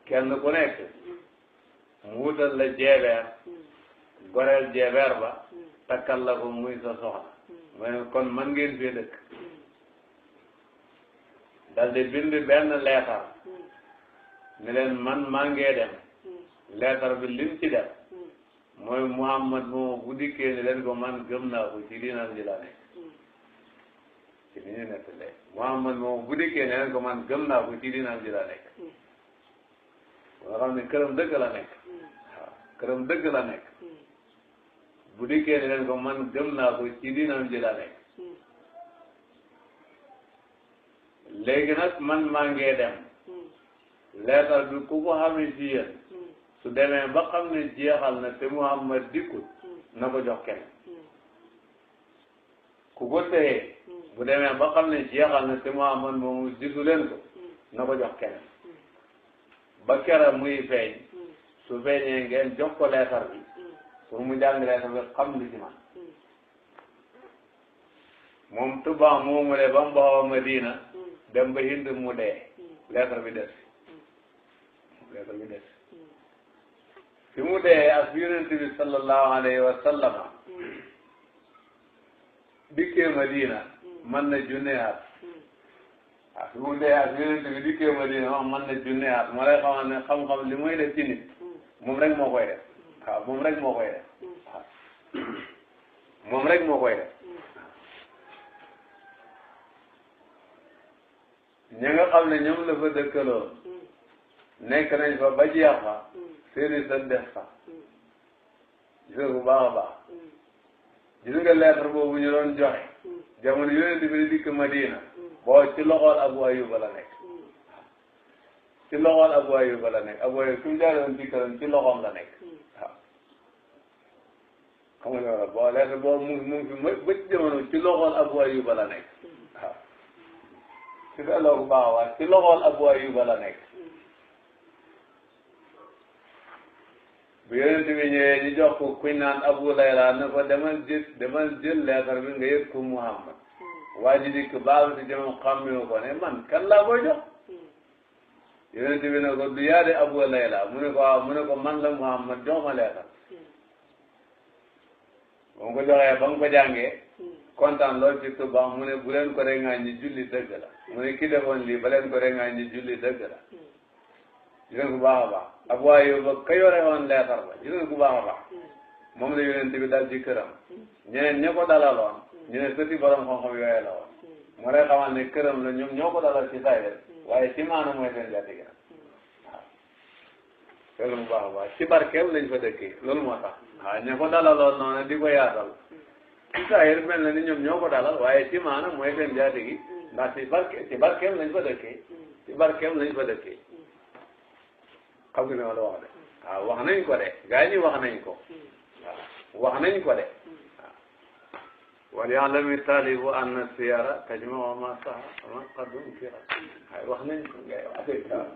kenn ku nekk mu wutal la jeebeer goreel jeebeer ba takkal la ko muy sa soxna mu ne kon man ngeen fee dëkk dal di bind benn leetar ne leen man maa ngee dem leetar bi lim ci def mooy Muhammad moom bu dikkee ne leen ko man gëm naa ko ci diinam ji la nekk ci ni ñu nettalee Muhammad moom bu dikkee ne leen ko man gëm naa ko ci diinam ji la nekk nga xam ne këram dëgg la nekk waaw këram dëgg la nekk bu dikkee ne leen ko man gëm naa ko ci diinam ji la nekk léegi nag man maa ngee dem leetar bi ku ko xamee ci yéen su demee ba xam ne jeexal na te Muhammad dikkut na ko jox kenn ku ko téye bu demee ba xam ne jeexal na te Muhammad moomu gisu leen ko na ko jox kenn ba kera muy feeñ su feeñee ngeen jox ko leetar bi pour mu jàng leetar bi xam li ci man moom Tuubaa moomu le ba mu baxoo Madina dem ba Hind mu dee leetar bi des fi mu dee ak yonent bi sallallahu alayhi wa sallama dikkee Madina mën na junne at fi mu dee ak yonent bi dikkee Madina moom mën na junne at moo lay xamal ne xam-xam li muy def ci nit moom rek moo koy def waaw moom rek moo koy def waaw moom rek moo koy def ñi nga xam ne ñoom la fa dëkkaloon nekk nañ fa ba jeex fa seeni sa def fa gis nga bu baax a baax gis nga lettre boobu ñu doon joxe jamono yonent bi di dikk Madina boo ci loxool Abu Ayyuba la nekk ci loxool Abu Ayyuba la nekk Abu Ayyuba suñu jaaroon dikkaroon ci loxoom la nekk waaw xam nga loolu boo lettre boobu mu ngi fi ba ci jamono ci loxool Abu Ayyuba la nekk waaw ci delloo bu baax a baax ci loxool Abu Ayyuba la nekk bu yonent bi ñëwee ñu jox ko kuñ naan Abu Layla ne ko demal jël leetar bi nga yëg ko Muhammad waa ji dikk baalu si jëmam xàmmewu ko ne man kan laa koy jox yonent bi ne ko du yaa de Abu Layla mu ne ko waaw mu ne ko man la Muhammad jox ma leetar ba mu ko joxee ba mu ko jàngee kontaan lool ci Tuubaa mu ne bu leen ko rek ngaa ñi julli dëgg la mu ne ki defoon lii ba leen ko rek ngaa ñi julli dëgg la gis nga ku baax a baax Abu Ayyuba ka yore woon leetar ba gis nga ku baax a baax moom la yonent bi dal ci këram ñeneen ña ko dalaloon ñu ne sëti borom xam-xam yooyu la woon mu lay xamal ne këram la ñoom ñoo ko dalal ci sayir waaye ci maanaam mooy seen jàddiga waaw loolu bu baax a baax ci barkeem lañ fa dëkkee loolu moo tax waaw ña ko dalaloon noonu di ko yaatal ci sayir mel na ni ñoom ñoo ko dalal waaye ci maanaam mooy seen jaatigi ndax ci barkeem lañ fa dëkkee ci barkeem lañ fa dëkkee xam nga ne wala wax de waaw wax nañ ko de gaa ñi wax nañ ko waaw wax nañ ko de waaw wal ya'lami taalibu anna siyara tajma'u ma saha wa ma qad unkira waaye wax nañ ko ngay wax dëgg waaw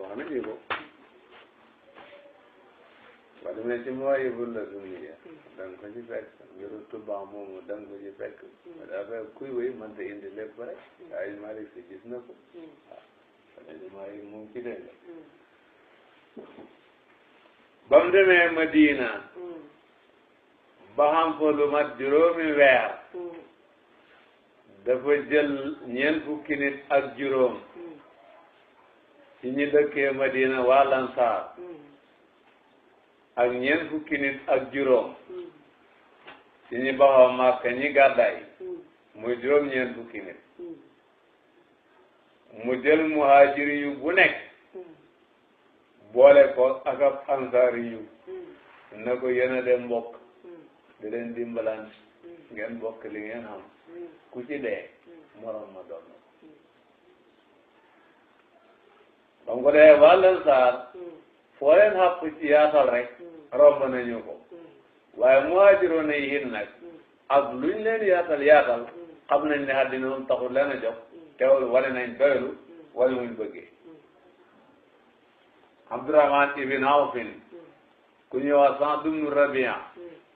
wax nañu ko ba demee ci Mawaahibul Ladunniya da nga ko ci fekk mbiru Tuubaa moomu da nga ko ci fekk dafa kuy wéy mënta indi lépp rek waaye Malick si gis na ko waaw mooy mu ngi ci dégg ba mu demee Madina ba xam fa lu mat juróomi weer dafa jël ñeent fukki nit ak juróom ci ñi dëkkee Madina waa Lansaar ak ñeent fukki nit ak juróom ci ñi baxoo Makka ñi gàddaay muy juróom ñeent fukki nit mu jël muhaajiri yu bu nekk boole ko ak ab ansaari yu na ko yéen a dem mbokk di leen dimbalante ngeen bokk li ngeen xam ku ci dee morom ma doon ba mu ko dee wàllal saar foo leen xàpp ci yaatal rek romb nañu ko waaye muhaajiroon yi hin nag ak luñ leen yaatal yaatal xam nañ ne àddina moom taxul leen a jox teewul wane nañ doylu wane muñ bëggee Abdurahman ibn Awfin ku ñuy wax Saad ibn Rabia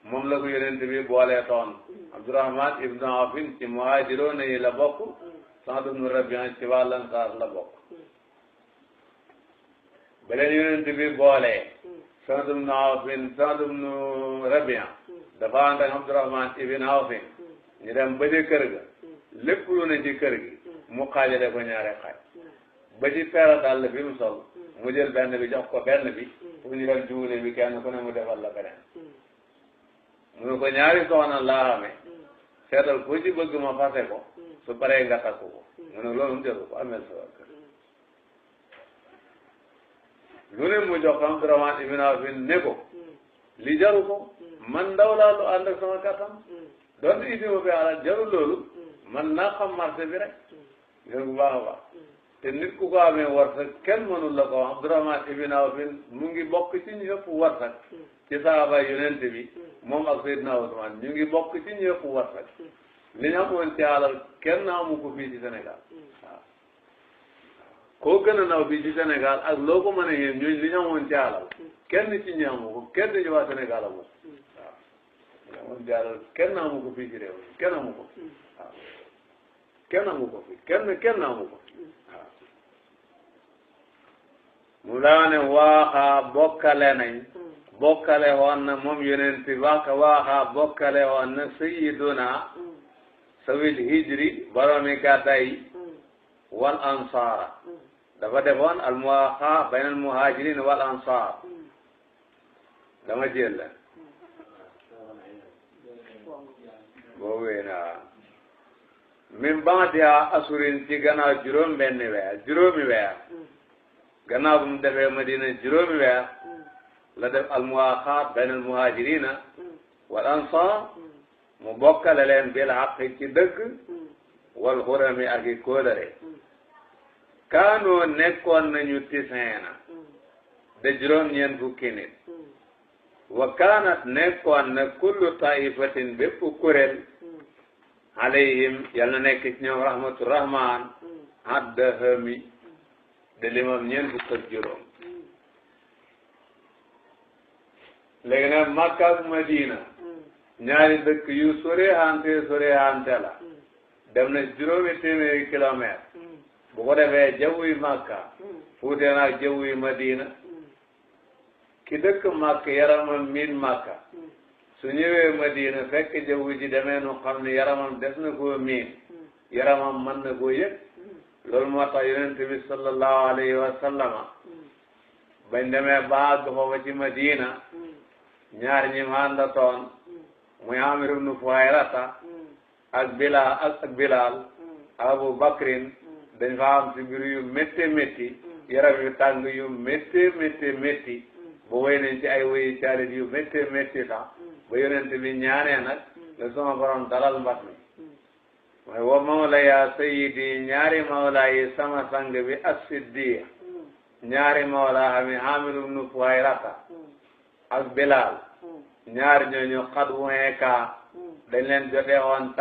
moom la ko yonent bi boolee toon Abdurahman ibn Awfin ci muhaajiroon yi la bokk Saad ibn Rabia ci waa Ansaar la bokk ba leen yonent bi boolee Saad ibn Awfin Saad ibn Rabia dafa ànd ak Abdurahman ibn Awfin ñu dem ba ci kër ga lépp lu ne ci kër gi mu xaajale ko ñaari xaaj ba ci peera dàll bi mu sol mu jël benn bi jox ko benn bi pour ñu dem juune bi kenn ku ne mu defal la beneen mu ne ko ñaari soxna laa xamee seetal ko ci bëgg ma fase ko su paree nga takku ko mu ne loolu mu jëru ko amel sa kër lu ne mu jox ko Abdurahman ibn Awfin ne ko li jaru ko man ndaw laa lu ànd ak sama kattan donte isi ma fi alal jaru loolu man naa xam marché bi rek gën bu baax a baax te nit ku ko amee warsak kenn mënul la ko wax Abdurahman ibn Awfin mu ngi bokk ci ñu ëpp warsak ci sahaaba yonent bi moom ak Seydina Usmaan ñu ngi bokk ci ñu ëpp warsak li ñu amoon ci alal kenn amu ko fii ci Sénégal waaw koo gën a naw fii ci Sénégal ak loo ko mën a yéen ñooñu li ñu amoon ci alal kenn ci ñi amu ko kenn ci waa Sénégal amu ko waaw li amoon ci alal kenn amu ko fii ci réew mi kenn amu ko waaw kenn amu ko fi kenn amu ko waaw mu daa ne waaxaa bokkale nañ bokkale woon na moom yonent bi waaxaa bokkale woon na sayyiduna sawil hijri boromi gàddaay wal ansaara dafa defoon al muwaaxaa bayna al muhajirin wal ansaar dama jël la boo wéena min ba'diha asurin ci gannaaw juróomi weer gannaaw bu mu defee Madina juróomi weer la def al muwaaxaa bayna al muhajirina wal ansaar mu bokkale leen bil haqq ci dëgg wal xurami ak i kóolare kaanoo nekkoon nañu tisiina de juróom-ñeent fukki nit wa kaanat nekkoon na kullu taifatin bépp kuréel alayhim yal na nekk ci ñoom rahmatu rahman adda hami de limam ñeent fukk ak juróom léegi nag Makka ak Madina ñaari dëkk yu sore hante la dem na juróomi téeméeri kilomètre bu ko defee jawwi Makka fuute naag jawwi Madina ki dëkk Makka yaramam miin Makka su ñëwee Madina fekk jaww ji demee nu xam ne yaramam des na koo miin yaramam mën na koo yëg loolu moo tax yonent bi sallallahu alayhi wa sallama bañ demee ba àgg foofa ci Madina ñaar ñi ma àndatoon muy Amir ibn Fuhayrata ak Bilal Abu Bakrin dañ fa am si mbir yu métti yaram yu tàng yu métti ba wéy nañ ci ay wéyi caalit yu métti sax ba yonent bi ñaanee nag la sama borom dalal mbas mi mooy wa mawlaya sayyidi ñaari mawla yi sama sang bi as-Siddiq ñaari mawla xami Amir ibn Fuhayrata ak Bilal ñaar ñooñu xat wuxee kaa dañ leen jotee woon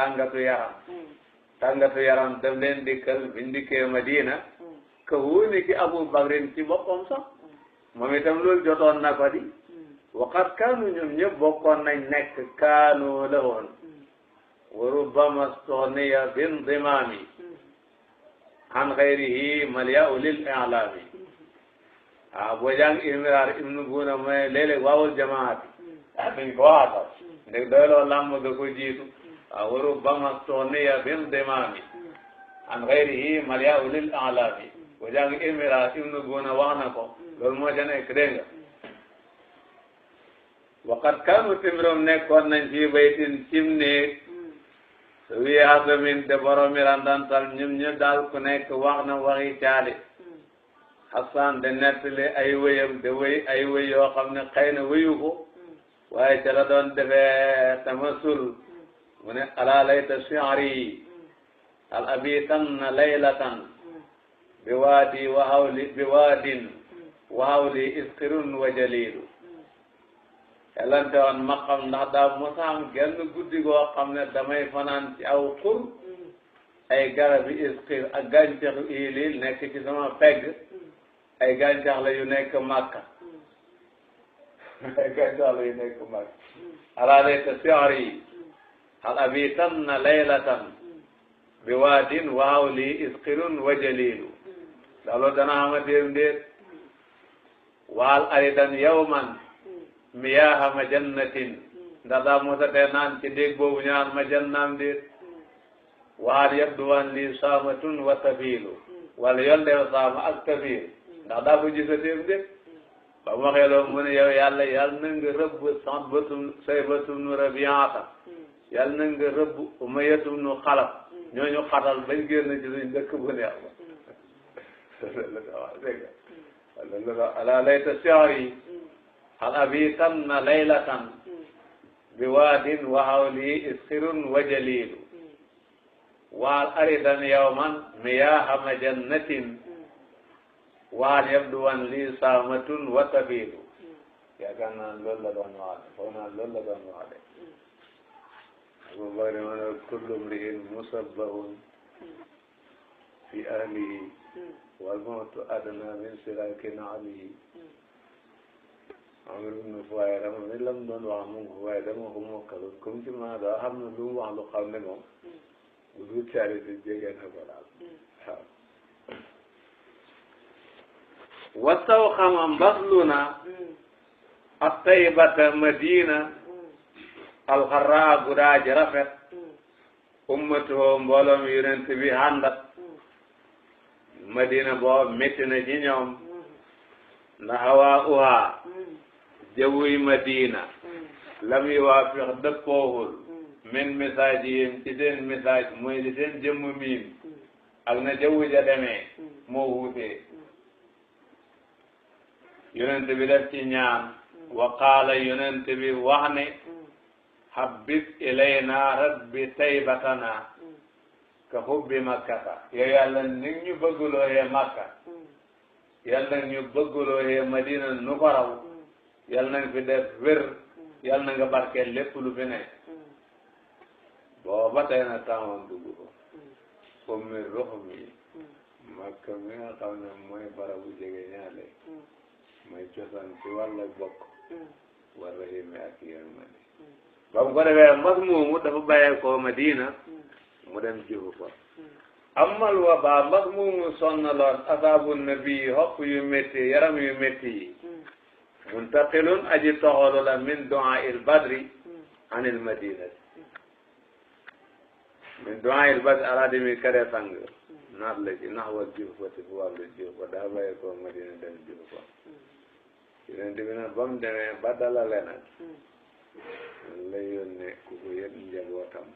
tàngatu yaram daf leen dikkal biñ dikkee Madina ka wuuni ki Abu Bakrin ci boppam sax moom itam loolu jotoon na ko di waqat kaanu ñoom ñëpp bokkoon nañ nekk kaanu la woon wa rubbama stoxniya bin dimaami an xayrihi malya'u lil i'laami boo jàng Imraar ibnu Buuna mooy léeg-léeg waawul jamaati dañ ko waxatal ndeg doyloo làmm ga ko jiitu wa rubbama stoxniya bin dimaami an xayrihi malya'u lil i'laami boo jàng Imraar ibnu Buuna wax na ko loolu moo ca nekk dégg nga waqat kaanu timirom nekkoon nañ fii baytin cim néeg su wi hasamin te boromi randantal ñum ñu daal ku nekk wax na waxi caali Hassan de nettali ay wéyam de wéy ay wéy yoo xam ne xëy na wéyu ko waaye ca la doon defee tamasul mu ne ala layta shi'ri al abitanna laylatan bi waadin wa hawli isqirun wa jalilu yàllante woon ma xam ndax daa mosa am genn guddi goo xam ne damay fanaan ci aw xur ay garabi isqir ak gàncaxu ilil nekk ci sama pegg ay gàncax la yu nekk Makka ay gàncax la yu nekk Makka ala layta shi'ri hal abitanna laylatan bi waadin wa hawli isqirun wa jalilu loolu dana ama déem déet waal aridan yawman miyaha majannatin ndax daa mosatee naan ci dégg boobu ñaan majannaam déet waal yabduwan li saamatun wa tafilu wala yolleew saama ak tafil ndax daa ko gisateem déet ba mu waxee loolu mu ne yow yàlla na nga rëbb sant batum say batum nu rabiata yàlla na nga rëbb umayatum nu xalaf ñooñu xatal bañ génn ci suñ dëkk bu neex ba ala layta shi'ri hal abitanna laylatan bi waadin wa hawli isqirun wa jalilu wal aridan yawman miyaha majannatin wal yabduwan li saamatun wa tabilu yaakaar naa loolu la doon waade foog naa loolu la doon waade Abu Bakr ma ne kullu mri'in musabbahun fi ahlihi wal mawtu adna min sirakin alihi Amir ibn Fuhayra moom ni lam doon wax mu ngi waaye dama ko mokkaloon comme ci ma daa xam ne lu mu wax lu xam ne moom bu dul caari si jege na ko daal waaw wasaw xama mbasluna at-taybata madina alxarra gudaaji rafet ummatuhu mbooloom yonent bi àndat madina boo métti na ci ñoom ndax hawaa uhaa jawuy madina lam yuwaafiq dëppoowul min misaajihim ci seen misaaj mooy di seen jëmm miin ak na jawwu ja demee moo wuutee yonent bi def ci ñaan wa qaala yonent bi wax ne habbib ilayna rabbi taybatana ka hubbi makkata yow yàlla ni ñu bëggulooyee makka yàlla nag ñu bëggulooyee madina nu ko raw yàlla nag fi def wér yàlla na nga barkeel lépp lu fi nekk booba tey na taamoon dugg ko ummi ruxmi makka mi nga xam ne mooy barabu jege ñaale mooy cosaan ci wàlla bokk wala yéeme ak yërmande ba mu ko defee mbas moomu dafa bàyyee ko Madina mu dem jiwu ko amal wa ba mbas moomu sonnaloon asaabu nabi hopp yu métti yaram yu métti yi muntaqilun aji toxolu la min du'a il badri anil madinati min du'a il badri ala demi kare sang naat la ci nax wal jiwu ko ci fu wàllu jiwu ko daa bàyyee ko Madina dem jiwu ko yonent bi nag ba mu demee ba dalale nag la yónnee ku ko yët njabootam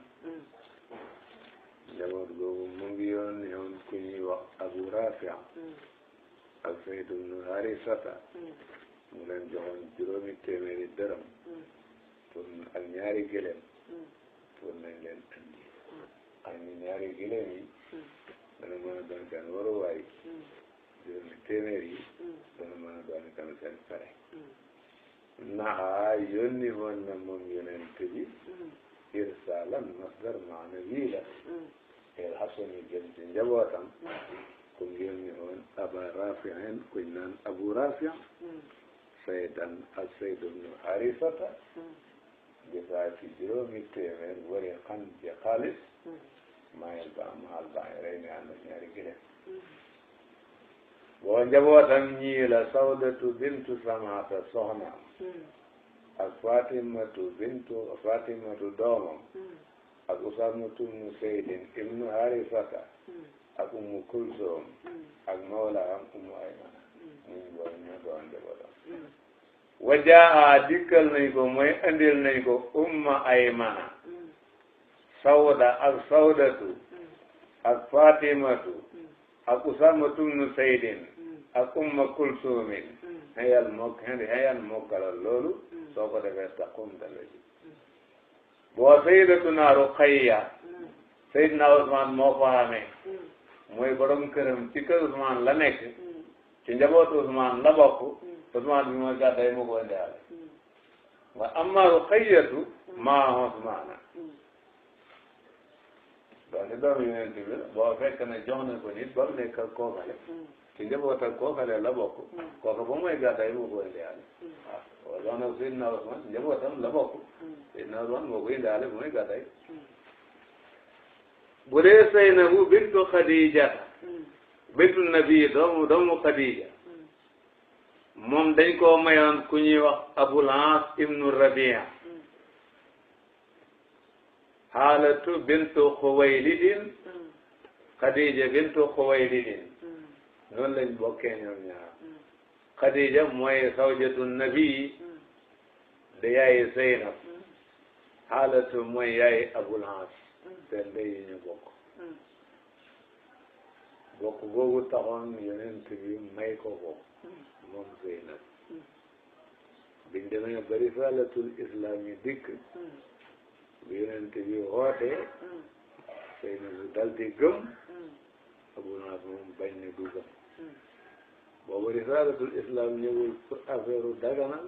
njaboot googu mu ngi yónnee woon ku ñuy wax Abu Rafi ak Zayd ibn Harisata mu leen joxoon juróomi téeméeri dërëm pour ak ñaari gëlëm pour nañ leen andi ak ñaari gëlëm yi dana mën a doon seen waruwaay juróomi téeméer yi dana mën a doon kan seen pare naxa yónni woon na moom yonent bi irsaalan masdar maanawi la el xasani jëm ci njabootam kum yónni woon aba rafiin kuñ naan abu rafi saydan ak sayd ibnu harisata gisaa ci juróomi téeméer wari xan ci xaalis mayel ba maal ba rey ne ànd ñaari gilem boo njabootam ñii la sawdatu bintu samata soxnaam ak fatimatu doomam ak usamatu ibnu saydin ibnu harisata ak ummu kulsoom ak mawlaam ummu aymana ñu boole ñoo doon njabootam wajaa dikkal nañ ko mooy andil nañ ko umma aymana Sawda ak Sawdatu ak Fatimatu ak Usamatu bnu Saydin ak Umma Kulsumin xëyal mokkalal loolu soo ko defee taqum dala ji boo Sayyidatuna Ruqayya Seydina Usmaan moo ko xamee mooy borom këram ci kër Usmaan la nekk ci njabootu Usmaan la bokk Usmaan bi mooy gàdday mu ko ndiale wa amma Ruqayyatu maa Usmaana donc doomu Yonent bi la boo fekk ne jox na ko nit ba mu nekk ak kookale ci njaboot ak kookale la bokk kooka ba mooy gàdday mu ko ndiale waaw jox na ko Seydina Usmaan ci njabootam la bokk Seydina Usmaan moo ko indiale bu muy gàdday bu dee Saynabu bintu Xadijata bintu Nabi doomu Xadija moom dañ koo mayoon ku ñuy wax Abul As ibnu Rabia Haalatu bintu Xuwaylidin Xadija bintu Xuwaylidin noonu lañ bokkee ñoom ñaar Xadija mooy zawjatu Nabi de yaayi Zaynab Haalatu mooy yaayi Abul As seen ndey yi ñu bokk boobu taxoon Yonent bi may ko ko moom Zeynab biñ demee ba risalatul islam yi dikk bi Yonent bi wootee Zeynab dal di gëm Abu Naas moom bañ ne du gëm boobu risalatul islam ñëwul pour affaire daganal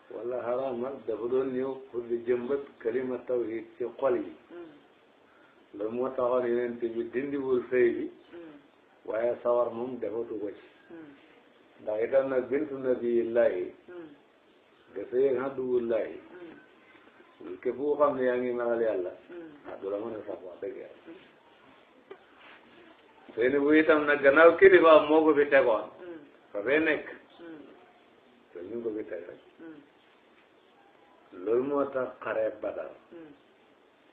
wala haramal dafa doon ñëw pour di jëmbat kalima tawhid ci xol yi loolu moo taxoon Yonent bi dindiwul sëy bi waaye sawar moom defatu ko ci ndax itam nag bintu nabiyillahi nga sëy ak abdullahi képp ku xam ne yaa ngi melal yàlla du la mën a sax wax dëgg yàlla sëy ni bu itam nag gannaaw kilifa moo ko fi tegoon fa fee nekk te ñu ko fi teg rek loolu moo tax xare Badar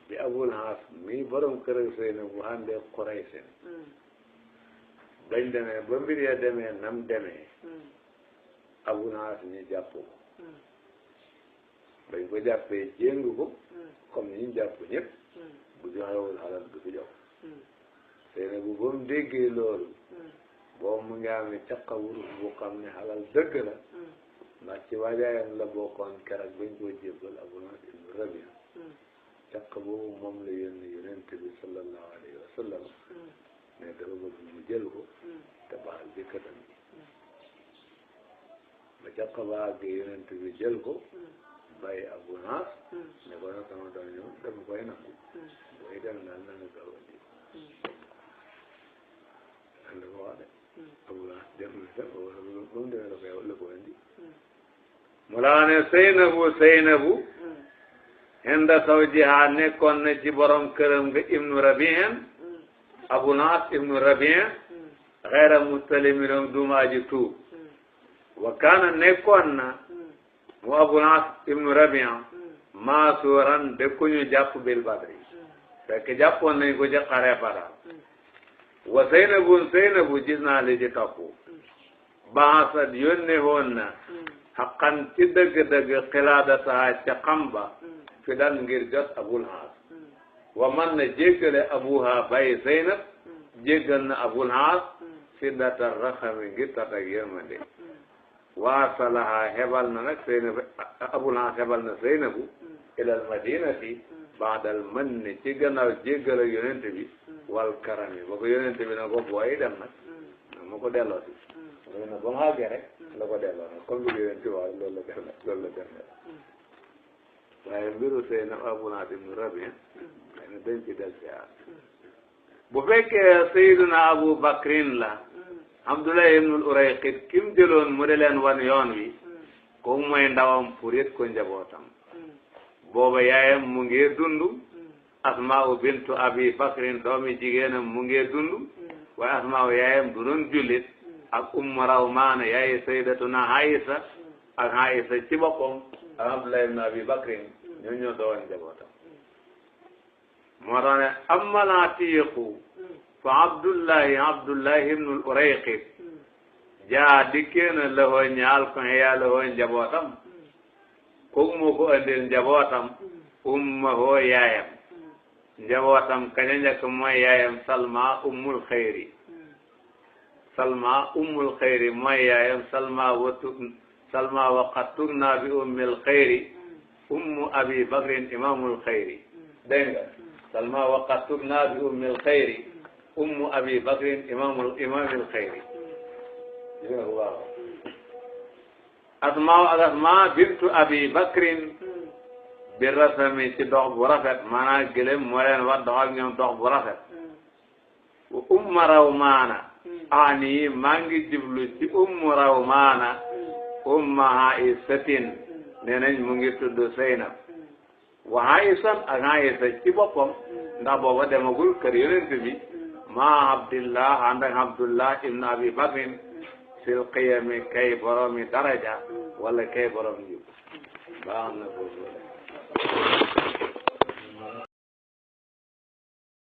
bi Abul As mii borom kër ak sëy na bu àndee Quraysh bañ demee ba mbir ya demee nam demee Abu Naas ñu jàpp ko bañ ko jàppee jéngu ko comme ni ñu jàpp ñëpp bu joxewul xalal du fi jox tey nag bu ba mu déggee loolu boobu mu ngi amee caqa wurus bu xam ne xalal dëgg la ndax ci waajaayam la bokkoon keroog bañ koo jébbal Abu Naas ibnu Rabia caqa boobu moom la yónni Yonent bi sallallahu alayhi wa sallam ne dafa bëgg mu jël ko te baal jëkkatam ba caqa ba àggee Yonent bi jël ko bàyyi Abu Naas ne ko nag sama doom ñëw dama koy nangu booy dem daal na nga gaaw a ji ànd ko wax de Abu Naas dem na sax ba mu demee la ko indi mu laa ne Seynabu inda zawjiha nekkoon na ci borom këram nga ibnu Rabiin Abu Naas ibnu Rabiin xeera mustalimin dumaa ji tuub wa kaana nekkoon na mu Abu Naas ibnu Rabiin maasuuran de ku ñu jàpp bil Badri fekk jàppoon nañ ko ci xare Badar wa Seynabu gis naa li ci topp baasat yónne woon na xaqan ci dëgg-dëgg xilaadataha ca xamba fi dal ngir jot Abul Haas wa man na jéggale abuha bàyyi Zeynab jéggal na Abul Haas fi data raxami ngir tatak yërmande waasalaha hebal na nag Zeynab Abul Haas hebal na Zeynabu ilal madinati baadal manni ci gannaaw jéggal ak Yonent bi wal karami ba ko Yonent bi na ko booy dem nag ma ko delloo si loolu nag ba mu àggee rek la ko delloo nag comme bi Yonent bi wax loolu la def waaye mbiru Seydina Abu Naas ibnu Rabiin xëy na dañ ci del siyaar bu fekkee Seydina Abu Bakrin la Abdullah ibnul Urayqit kim jëloon mu de leen wan yoon wi kooku mooy ndawam pour yët ko njabootam booba yaayam mu ngi dund Asmaa'u bintu Abi Bakrin doomi jigéenam mu ngi dund waaye Asmaa'u yaayam du doon jullit ak Ummu Rawmaana yaayi Sayyidatuna Aysa ak Aysa ci boppam ak Abdullah ibn Abi Bakrin ñoo doon njabootam moo tax ne ammal Atiiqu fa Abdullahi ibnul Urayqit jaa dikkee na lahoo ñaal ko yaa lahoo njabootam kooku moo ko andil njabootam ummahoo yaayam njabootam kañ a njëkk mooy yaayam Salma ummul xayri. Salma ummul xayri mooy yaayam Salma waqat naa bi ummil xayri ummu abi bakrin imamul xayri. dégg nga Salma waqat naa bi ummil xayri ummu abi bakrin imamil xayri. waaw. Asma bintu abi bakrin bi rasami ci dox bu rafet maanaam gëlëm moo leen war dox ak ñoom dox bu rafet. wa umma rawmaana ani maa ngi jublu ci ummu rawmaana umma Aisatin nee nañ mu ngi tudd Zeynab. wa Aisan ak Aisa ci boppam ndax booba demagul kër yonent bi maa Abdillah ànd ak Abdullah ibn Abi Bakrin sil qiyami kay boromi daraja wala kay borom yu baax na foofu